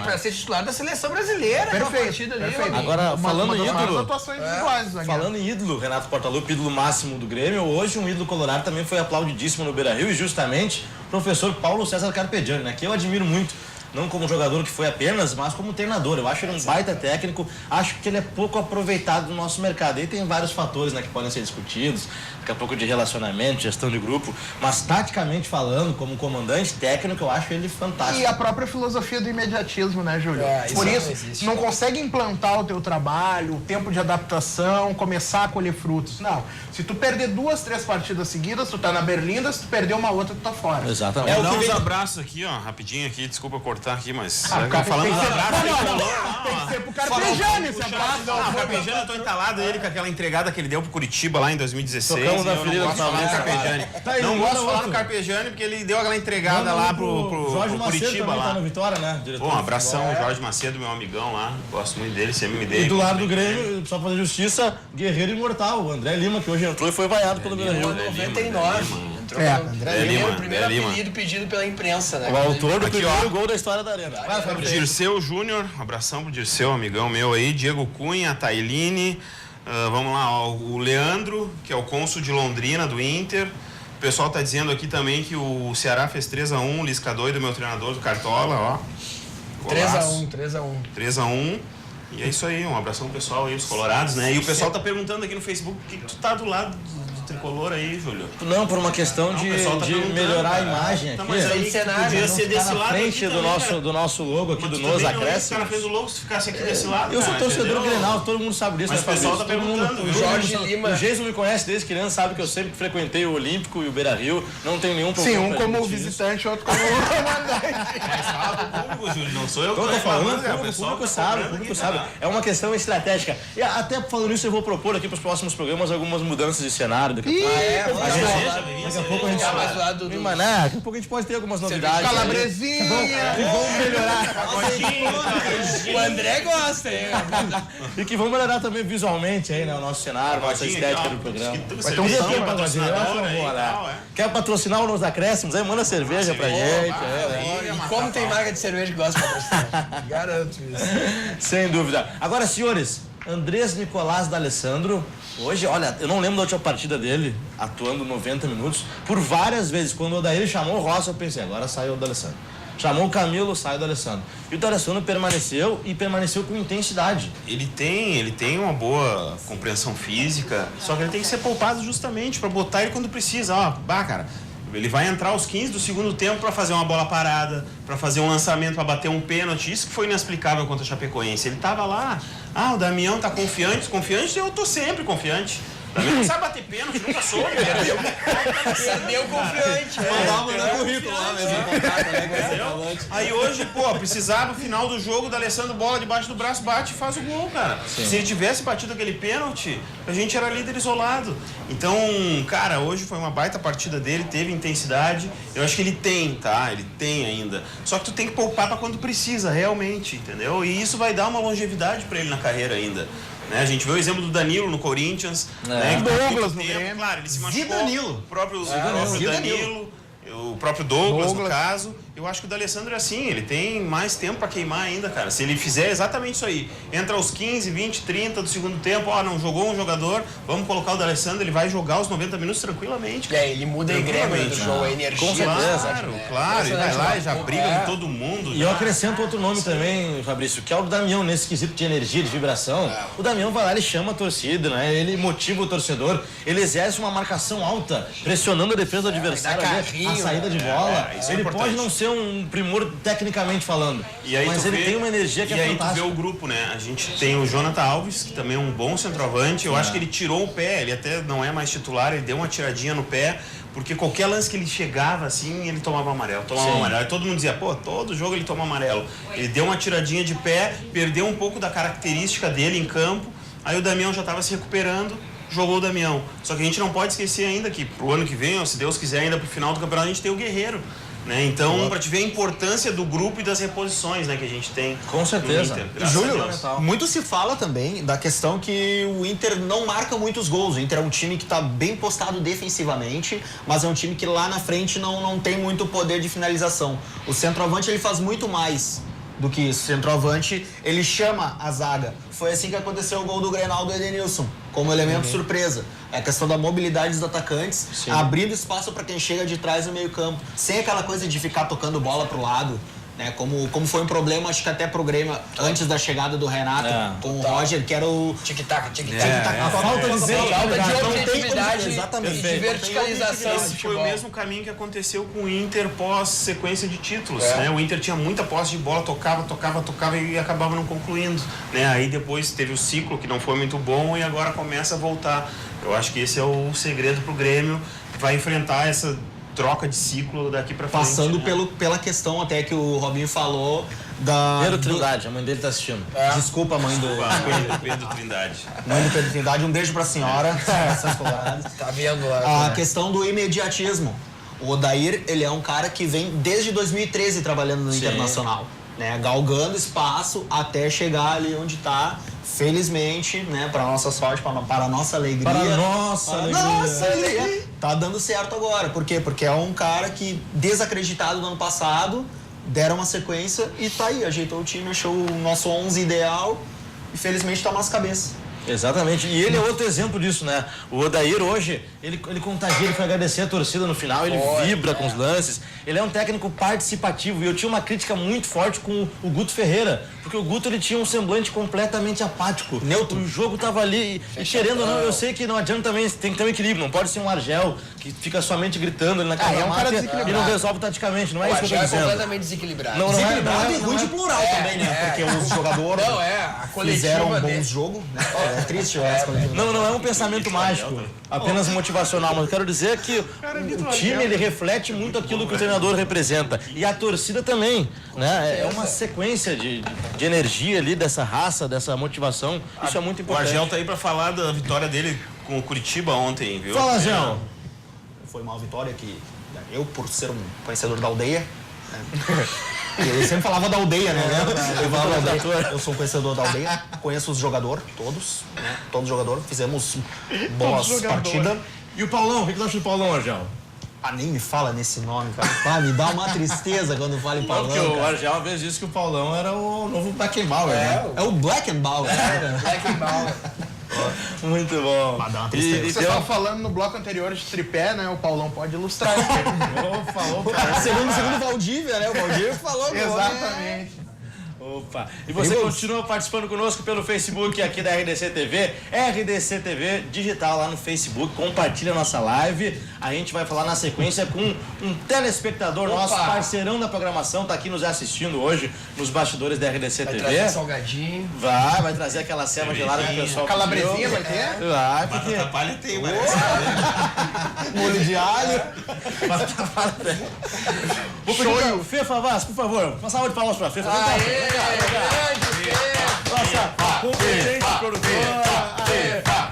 Pra ser titular da seleção brasileira, Perfeito, ali, perfeito. Agora, falando em ídolo... atuações individuais, Falando em ídolo, Renato Portaluppi, ídolo máximo do Grêmio, hoje um ídolo colorado também foi aplaudidíssimo no Beira-Rio, e justamente o professor Paulo César Carpegiani, né, que eu admiro muito, não como jogador que foi apenas, mas como treinador. Eu acho ele um baita técnico, acho que ele é pouco aproveitado no nosso mercado. Aí tem vários fatores, né, que podem ser discutidos, daqui a pouco de relacionamento, gestão de grupo, mas taticamente falando, como comandante técnico, eu acho ele fantástico. E a própria filosofia do imediatismo, né, Júlio? Por isso, não consegue implantar o teu trabalho, o tempo de adaptação, começar a colher frutos. Não. Se tu perder 2, 3 partidas seguidas, tu tá na berlinda, se tu perder uma outra, tu tá fora. Exatamente. Vou dar uns abraços aqui, ó, rapidinho aqui, desculpa cortar. botar aqui, mas cara, falando dos abraços, Tem que ser pro Carpejano esse abraço. o Carpejani, eu tô entalado ele com aquela entregada que ele deu pro Curitiba lá em 2016. Tocamos na e eu ferida não gosto de do falar no Flamengo. Carpejani. Tá aí, Não manda gosto de falar outro. no Carpejani porque ele deu aquela entregada lá pro Jorge Macedo Curitiba também tá lá. no Vitória, né? Diretor Bom, de abração, futebol. Jorge Macedo, meu amigão lá. Gosto muito dele, sempre me dei. E do lado do Grêmio, só pra fazer justiça, guerreiro imortal, o André Lima, que hoje entrou e foi vaiado pelo Beira-Rio. 99. Entrou É, como André Lima, o primeiro André Lima. apelido pedido pela imprensa, né? O autor do Aqui, primeiro ó. gol da história da Arena. Vai, Fabrício. Dirceu Júnior, abração pro Dirceu, amigão meu aí. Diego Cunha, a Tailine. Vamos lá, ó, o Leandro, que é o cônsul de Londrina, do Inter. O pessoal tá dizendo aqui também que o Ceará fez 3-1, Lisca doido, meu treinador do Cartola, ó. 3x1. 3-1. E é isso aí, um abração pro pessoal aí, os colorados, né? E o pessoal tá perguntando aqui no Facebook por que tu tá do lado do tricolor aí, Júlio. Não, por uma questão Não, de, o pessoal tá de perguntando, melhorar a cara. imagem Tá, aqui. mas aí cenário, podia não ser Ficar desse na lado frente aqui do também, nosso, cara. do nosso logo aqui, Mas do tu Nos também não ia ficar na Acréscimos. frente do logo se ficasse aqui desse lado, Eu sou cara, torcedor entendeu? Grenal, todo mundo sabe disso. Mas né, o pessoal Fabrício? tá Todo mundo- perguntando, o Jorge Jorge Lima. O Geison me conhece desde criança, sabe que eu sempre frequentei o Olímpico e o Beira-Rio. Não tenho nenhum problema. Sim, um pra como admitir isso. visitante, outro como comandante. Mas fala pro público, Júlio, não sou eu que Eu tô tô falando, reclamando, cara, o público tá sabe, o cobrando público aqui, sabe. cara. É uma questão estratégica. E até falando isso, eu vou propor aqui para os próximos programas algumas mudanças de cenário. Daqui a pouco. Daqui a pouco a gente Tá mais do lado do... Mas, né, daqui a pouco a gente pode ter algumas novidades. aí. Calabresinha. Que vão melhorar. O André gosta, hein? E que vão melhorar também visualmente aí, né? O nosso cenário, a nossa Pagodinho, estética ó, do programa. Vai ter um Dia samba, tem pagodinho, eu acho uma boa, né? Quer patrocinar o Nos Acréscimos? Aí manda cerveja pra gente. E como tem marca de cerveja que gosta de patrocinar? Garanto isso. Sem dúvida. Agora, senhores, Andrés Nicolás D'Alessandro, hoje, olha, eu não lembro da última partida dele, atuando 90 minutos, por várias vezes. Quando o Odair chamou o Rossi, eu pensei, agora saiu o D'Alessandro. Chamou o Camilo, saiu o D'Alessandro. E o D'Alessandro permaneceu e permaneceu com intensidade. Ele tem uma boa compreensão física, só que ele tem que ser poupado justamente para botar ele quando precisa. Ó, cara, ele vai entrar aos 15 do segundo tempo para fazer uma bola parada, para fazer um lançamento, para bater um pênalti. Isso que foi inexplicável contra a Chapecoense. Ele tava lá, o Damião tá confiante, eu tô sempre confiante. O Damião não sabe bater pênalti, nunca soube. Deu confiante. Mandar currículo lá mesmo. Aí hoje, precisava, final do jogo, o D'Alessandro bola debaixo do braço, bate e faz o gol, cara. Se ele tivesse batido aquele pênalti, a gente era líder isolado. Então, cara, hoje foi uma baita partida dele, teve intensidade. Eu acho que ele tem, tá? Ele tem ainda. Só que tu tem que poupar pra quando precisa, realmente, entendeu? E isso vai dar uma longevidade pra ele na carreira ainda. Né? A gente vê o exemplo do Danilo no Corinthians, né? Que Douglas no tempo, Grêmio. claro, ele se machucou. Zidanilo. O próprio Danilo, o próprio Douglas, no caso. Eu acho que o D'Alessandro é assim, ele tem mais tempo para queimar ainda, cara. Se ele fizer exatamente isso aí, entra aos 15, 20, 30 do segundo tempo, não jogou um jogador, vamos colocar o D'Alessandro, ele vai jogar os 90 minutos tranquilamente. Ele muda a egrégora do jogo, a energia. Com certeza. Claro, ele vai lá e já briga com todo mundo. E eu acrescento outro nome também, Fabrício, que é o do Damião, nesse quesito de energia, de vibração. O Damião vai lá, ele chama a torcida, né? Ele motiva o torcedor, ele exerce uma marcação alta, pressionando a defesa do adversário, dá a carrinho, saída de bola. isso é Ele importante. pode não ser um primor tecnicamente falando, E aí mas tu ele vê- tem uma energia que e é aí fantástica. tu vê o grupo, né? A gente tem o Jonathan Alves, que também é um bom centroavante. Eu acho que ele tirou o pé, ele até não é mais titular, ele deu uma tiradinha no pé, porque qualquer lance que ele chegava assim, ele tomava amarelo, E todo mundo dizia, todo jogo ele toma amarelo. Ele deu uma tiradinha de pé, perdeu um pouco da característica dele em campo, aí o Damião já estava se recuperando, jogou o Damião. Só que a gente não pode esquecer ainda que pro ano que vem, ou se Deus quiser, ainda pro final do campeonato, a gente tem o Guerreiro. Né? Então, para te ver a importância do grupo e das reposições, né, que a gente tem. Com certeza. no Inter, E graças a Júlio, Deus. muito se fala também da questão que o Inter não marca muitos gols. O Inter é um time que está bem postado defensivamente, mas é um time que lá na frente não tem muito poder de finalização. O centroavante ele faz muito mais do que isso. O centroavante ele chama a zaga. Foi assim que aconteceu o gol do Grenal do Edenilson, como elemento surpresa. É a questão da mobilidade dos atacantes, abrindo espaço para quem chega de trás no meio campo, sem aquela coisa de ficar tocando bola pro lado. Né, como foi um problema, acho que até pro Grêmio, antes da chegada do Renato, com o Roger, que era o... Tic-tac. A falta de Falta de objetividade Exatamente. e de verticalização. Esse foi o mesmo caminho que aconteceu com o Inter pós sequência de títulos, né? O Inter tinha muita posse de bola, tocava e acabava não concluindo, né? Aí depois teve o ciclo que não foi muito bom e agora começa a voltar. Eu acho que esse é o segredo pro Grêmio, vai enfrentar essa troca de ciclo daqui pra frente. Passando né? pela questão até que o Robinho falou da... Pedro Trindade, a mãe dele tá assistindo. Desculpa, mãe do... Pedro Trindade. Mãe do Pedro Trindade, um beijo pra senhora. Essas coloradas. Tá vendo lá? A questão do imediatismo. O Odair, ele é um cara que vem desde 2013 trabalhando no Internacional, né? Galgando espaço até chegar ali onde está, felizmente, né? Para nossa sorte, para a nossa alegria. Para nossa alegria. Tá dando certo agora. Por quê? Porque é um cara que, desacreditado no ano passado, deram uma sequência e tá aí, ajeitou o time, achou o nosso 11 ideal e felizmente tá nas cabeças. Exatamente, e ele é outro exemplo disso, né? O Odair hoje, ele contagia, ele foi agradecer a torcida no final, ele vibra com os lances, ele é um técnico participativo, e eu tinha uma crítica muito forte com o Guto Ferreira, porque o Guto ele tinha um semblante completamente apático. Neutro. O jogo tava ali, e querendo ou não, eu sei que não adianta também, tem que ter um equilíbrio, não pode ser um Argel que fica somente gritando ali na casa é um cara e desequilibrado. não resolve taticamente, não é O isso que eu Argel tô é dizendo. completamente desequilibrado. Não, Desequilibrado não e ruim de plural também, né? Porque os jogadores A coletiva fizeram um dele. bom jogo, né? É triste essa coletiva. Não é um pensamento mágico, apenas motivacional, mas eu quero dizer que o time ele reflete muito aquilo que o treinador representa e a torcida também, né? É uma sequência de energia ali dessa raça, dessa motivação, isso é muito O importante. Argel tá aí pra falar da vitória dele com o Curitiba ontem, viu? Fala, Argel. Foi uma vitória que eu, por ser um conhecedor da aldeia, né? Eu sempre falava da aldeia, né? Eu falava da aldeia. Eu sou um conhecedor da aldeia, conheço os jogadores, todos, né? Todos os jogadores, fizemos boas partidas. E o Paulão, o que tu acha do Paulão, Argel? Ah, nem me fala nesse nome, cara. Ah, me dá uma tristeza quando fala em Paulão, Porque o cara. Argel uma vez disse que o Paulão era o novo Beckenbauer, né? É o Blackenbauer. Muito bom. Dá uma E tristeza. Você deu... estava falando no bloco anterior de tripé, né? O Paulão pode ilustrar. Segundo Valdívia, né? O Valdívia falou. Exatamente. Opa! E você continua participando conosco pelo Facebook aqui da RDC TV, RDC TV digital lá no Facebook, compartilha a nossa live. A gente vai falar na sequência com um telespectador nosso, parceirão da programação, tá aqui nos assistindo hoje nos bastidores da RDC Vai TV. trazer salgadinho. Vai trazer aquela ceva gelada que o pessoal Calabresinha vai ter? Vai, porque... Batata palha tem, parece. Molho de alho. Vou pedir pra Fê Favaz, por favor, uma salva de palmas pra Fê. Nossa competente produtora.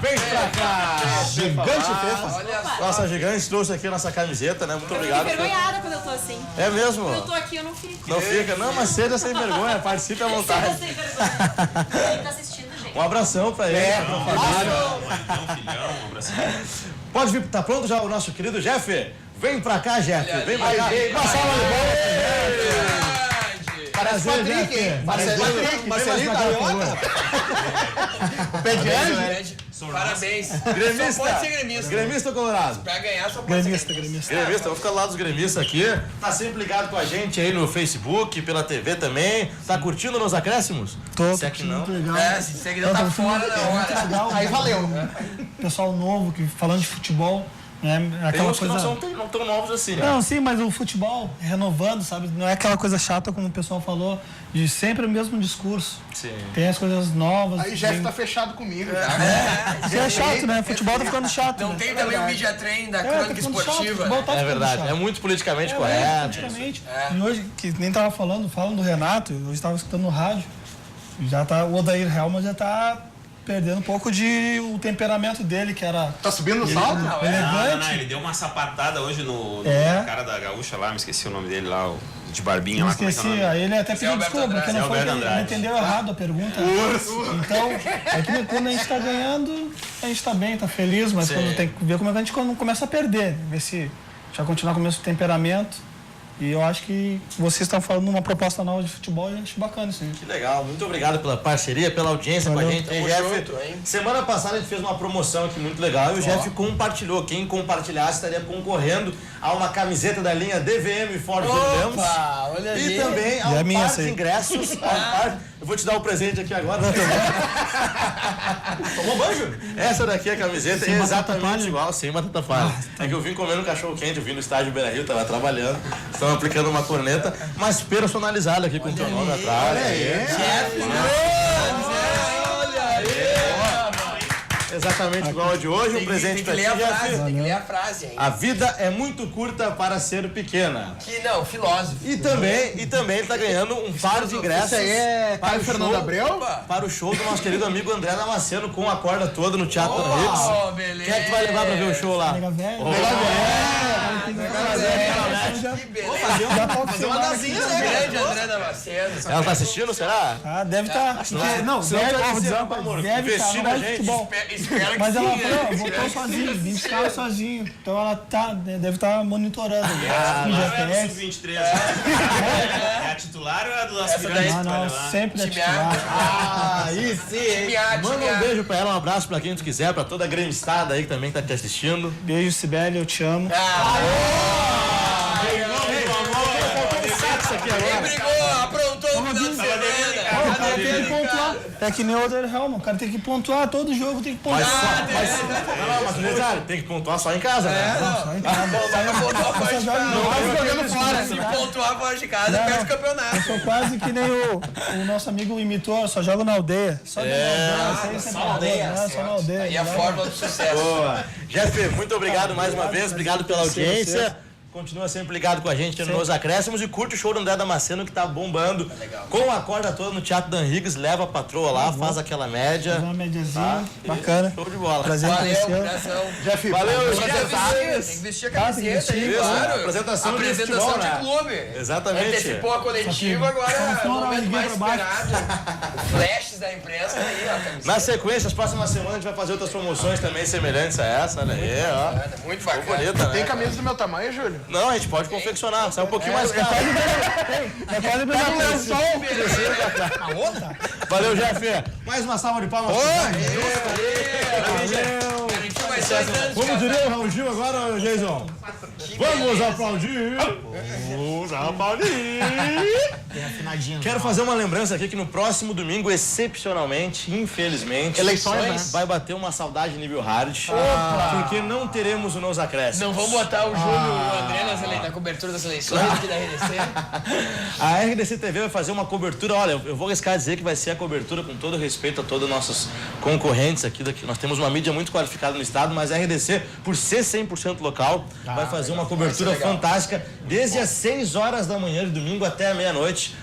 Vem pra cá. Gigante Fefa. Nossa gigante trouxe aqui a nossa camiseta, né? Muito Eu obrigado. fico envergonhada quando eu tô assim. É mesmo? Quando eu tô aqui, eu não fico. Não fica? Não, mas seja sem vergonha, participe à vontade. Sem vergonha. Ele tá assistindo, gente. Um abração pra ele. Um abração. Pode vir, tá pronto já o nosso querido Jeff? Vem pra cá, Jeff. Vem pra cá. Uma salva de palmas. Prazer, Jeff. Marcelinho Carioca. Pé de anjo. Parabéns. Gremista. Só pode ser gremista. Gremista ou colorado? Pra ganhar, só pode ser gremista. Gremista, vamos ficar do lado dos gremistas aqui. Tá sempre ligado com a gente aí no Facebook, pela TV também. Tá curtindo nos acréscimos? Tô, Se é que não. legal. Se você quiser tá fora na hora. Legal. Aí valeu. Pessoal novo, que falando de futebol, né? Tem Aquela uns que coisa. não tão novos assim, né? Não, sim, mas o futebol renovando, sabe? Não é aquela coisa chata como o pessoal falou, de sempre o mesmo discurso. Sim. Tem as coisas novas. Aí Jeff tem- tá fechado comigo. Isso é chato, né? Futebol tá ficando chato. Não né? tem também o media train da É, tá crônica ficando chato. esportiva. Futebol tá É ficando verdade, chato. é muito politicamente correto. Praticamente. E hoje, que nem tava falando do Renato, hoje estava escutando no rádio, já tá, o Odair Helman já tá perdendo um pouco o temperamento dele, que era Tá subindo no salto? elegante. Ele deu uma sapatada hoje no É. cara da gaúcha lá, me esqueci o nome dele lá, o de barbinha Não lá, como é que é o esqueci, nome? aí ele até pediu Alberto desculpa, porque Andrade. não foi Alberto ele Andrade. entendeu errado a pergunta. Então, é que quando a gente tá ganhando, a gente tá bem, tá feliz, mas quando tem que ver como é que a gente começa a perder, ver se a gente vai continuar com o mesmo temperamento. E eu acho que vocês estão falando uma proposta nova de futebol e eu acho bacana isso aí. Que legal, muito obrigado pela parceria, pela audiência com a gente. Tamo Jeff, junto, hein? semana passada a gente fez uma promoção aqui muito legal e o Jeff compartilhou. Quem compartilhasse estaria concorrendo a uma camiseta da linha DVM Ford Lemos. Opa, olha ali. E também a E a um minha, par essa de aí. ingressos. Eu vou te dar o presente aqui agora. Tomou banho? Essa daqui é a camiseta, é exatamente igual, sem batata palha. É que eu vim comendo um cachorro quente, eu vim no estádio Beira Rio, tava trabalhando, estão aplicando uma corneta, mas personalizada aqui com o teu nome atrás. exatamente igual a de hoje. Um presente pra ti, Jeff. Tem que ler a frase, hein? A vida é muito curta para ser pequena. Que não, filósofo. E também ele tá ganhando um par de ingressos. Isso aí é para Caio o Fernando show, Abreu? para o show do nosso querido amigo André Damasceno com a corda toda no Teatro da Hits. Oh, beleza. Quem é que tu vai levar pra ver o show lá? Nega velho. Que beleza. Já pode Fazer uma dazinha, né, cara? Grande André Damasceno. Ela tá assistindo, será? Ah, deve estar. Não, deve estar. investir na gente. Espero que Mas sim, ela né? falou, voltou sozinho, vim de carro sozinho. Então ela deve estar monitorando. Com GPS. Sub-23. É a titular ou é a do nosso Essa daí- Ah, não, sempre é titular. Aí sim, hein? Time A, Manda time um A. beijo pra ela, um abraço pra quem tu quiser, pra toda a gremistada aí que também tá te assistindo. Beijo, Sibeli, eu te amo. Quem brigou, aprontou no final de semana. O cara tem que pontuar. É que nem o Oderhelm, o cara tem que pontuar, todo jogo tem que pontuar. Mas o detalhe, tem que pontuar só em casa, né? Se pontuar fora de casa, perde o campeonato. Eu sou quase que nem o nosso amigo imitou, eu só jogo na aldeia. Só na aldeia. Só na aldeia. E a fórmula do sucesso. Boa. Jeff, muito obrigado mais uma vez, obrigado pela audiência. Continua sempre ligado com a gente nos acréscimos e curte o show do André Damasceno que tá bombando. Com a corda toda no Teatro Dan Higgs, leva a patroa lá, faz aquela média. Faz uma médiazinha, bacana. Show de bola. Prazer em Valeu, conhecer. abração. Jeff, valeu, Tem que vestir a camiseta aí, Isso, claro. apresentação de Apresentação futebol, de né? clube. Exatamente. Antecipou a coletiva, agora é o momento mais esperado. Flashes da imprensa aí, ó. Camiseta. Na sequência, as próximas semanas a gente vai fazer outras promoções também semelhantes a essa, olha aí, ó. Muito Ficou bacana. bonita, né? Tem camisa do meu tamanho, Júlio? Não, a gente pode confeccionar, sai um pouquinho mais caro. É quase a mesma coisa. A outra? Valeu, Jeff. Mais uma salva de palmas. Garantiu mais 2 anos. Como diria o Raul Gil agora, Jason? Vamos aplaudir! Vamos aplaudir! Tem afinadinho. Quero fazer uma lembrança aqui que no próximo domingo, excepcionalmente, infelizmente, Eleições, vai bater uma saudade nível hard. Porque não teremos o Nos Acréscimos. Não vamos botar o Júlio e o André na cobertura das eleições aqui da RDC? A RDC TV vai fazer uma cobertura, olha, eu vou arriscar dizer que vai ser a cobertura com todo respeito a todos os nossos concorrentes aqui. Nós temos uma mídia muito qualificada no estado, mas a RDC, por ser 100% local, vai fazer uma cobertura fantástica desde as 6 horas da manhã de domingo até a meia-noite.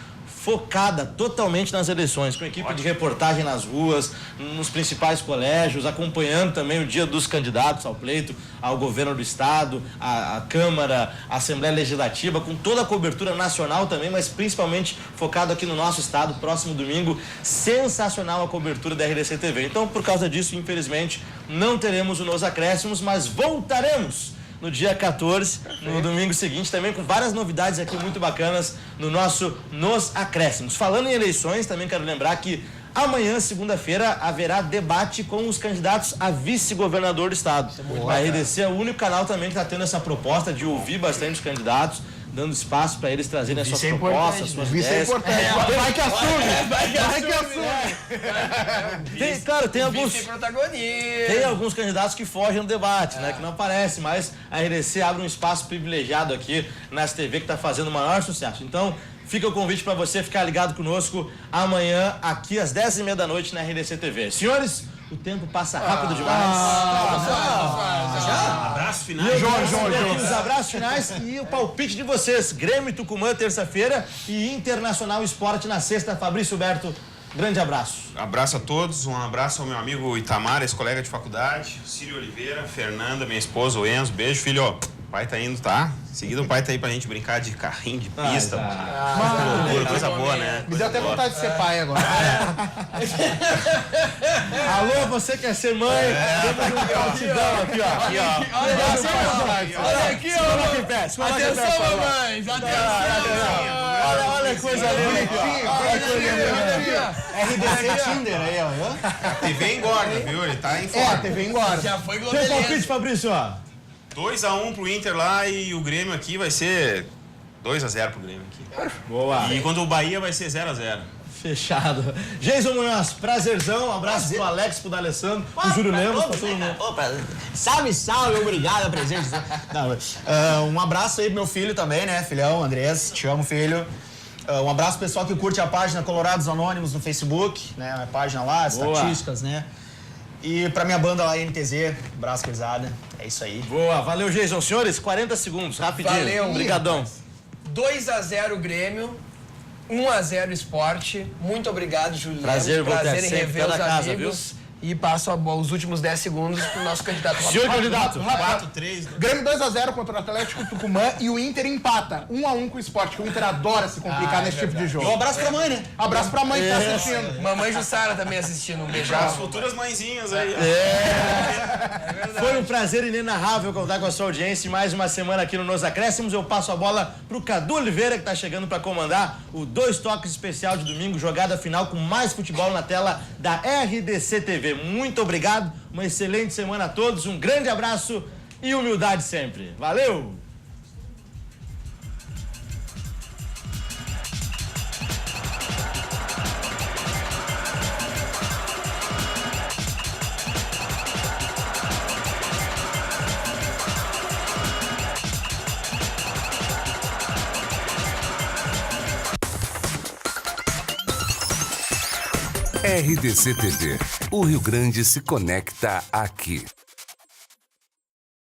Focada totalmente nas eleições, com equipe de reportagem nas ruas, nos principais colégios, acompanhando também o dia dos candidatos ao pleito, ao governo do estado, à Câmara, à Assembleia Legislativa, com toda a cobertura nacional também, mas principalmente focado aqui no nosso estado, próximo domingo. Sensacional a cobertura da RDC TV. Então, por causa disso, infelizmente, não teremos o Nos Acréscimos, mas voltaremos no dia 14, no domingo seguinte, também com várias novidades aqui muito bacanas no nosso Nos Acréscimos. Falando em eleições, também quero lembrar que amanhã, segunda-feira, haverá debate com os candidatos a vice-governador do estado. A RDC é o único canal também que está tendo essa proposta de ouvir bastante os candidatos, dando espaço para eles trazerem as suas propostas, suas ideias. Isso é importante. Vai que assume. Tem alguns... Protagonista. Tem alguns candidatos que fogem no debate, né? Que não aparece, mas a RDC abre um espaço privilegiado aqui na TV que está fazendo o maior sucesso. Então, fica o convite para você ficar ligado conosco amanhã, aqui às 10h30 da noite na RDC TV. Senhores, o tempo passa rápido demais. Abraço final. Os abraços finais e o palpite de vocês. Grêmio e Tucumã, terça-feira, e Internacional Esporte na sexta. Fabrício Berto, grande abraço. Abraço a todos, um abraço ao meu amigo Itamar, ex-colega de faculdade, Círio Oliveira, Fernanda, minha esposa, o Enzo. Beijo, filho. O pai tá indo, tá? Em seguida o pai tá aí pra gente brincar de carrinho, de pista. Loucura, coisa boa, né? Me deu até vontade de ser pai agora. Alô, você quer ser mãe? Temos um partidão aqui, ó. Olha aqui, ó. Atenção, mamães. Atenção. Olha que coisa linda aqui, RDC Tinder aí, ó. A TV engorda, viu? Ele tá em forma. A TV engorda. Já foi ó. Tem palpite, Fabrício, ó. 2-1 pro Inter lá e o Grêmio aqui vai ser 2-0 pro Grêmio aqui. Boa. E quando o Bahia vai ser 0-0. Fechado. Jason Munhoz, prazerzão. Um abraço pro Alex, pro D'Alessandro, pro Júlio Lemos, pra todo mundo. Opa, salve, obrigado a presente. Não, um abraço aí pro meu filho também, né, filhão, Andrés, te amo, filho. Um abraço pro pessoal que curte a página Colorados Anônimos no Facebook, né, a página lá, estatísticas, né. E pra minha banda lá, NTZ, Braço Cruzada, é isso aí. Boa, valeu, Jason. Senhores, 40 segundos, rapidinho. Valeu. Obrigadão. 2-0 Grêmio, 1-0 Esporte. Muito obrigado, Júlio. Prazer, Lemos. voltar Prazer em sempre, rever pé os da casa, amigos. E passo os últimos 10 segundos pro nosso candidato. Senhor candidato. 4-3. Grêmio 2-0 contra o Atlético Tucumã e o Inter empata 1-1 com o Sport, que o Inter adora se complicar nesse tipo de jogo. E um abraço pra mãe, né? Abraço pra mãe que tá assistindo. Mamãe Jussara também assistindo. Um beijão. As futuras mãezinhas aí. Foi um prazer inenarrável contar com a sua audiência e mais uma semana aqui no Nos Acréscimos. Eu passo a bola pro Cadu Oliveira, que tá chegando para comandar o Dois Toques especial de domingo, jogada final com mais futebol na tela da RDC TV. Muito obrigado, uma excelente semana a todos, um grande abraço e humildade sempre. Valeu! RDC TV. O Rio Grande se conecta aqui.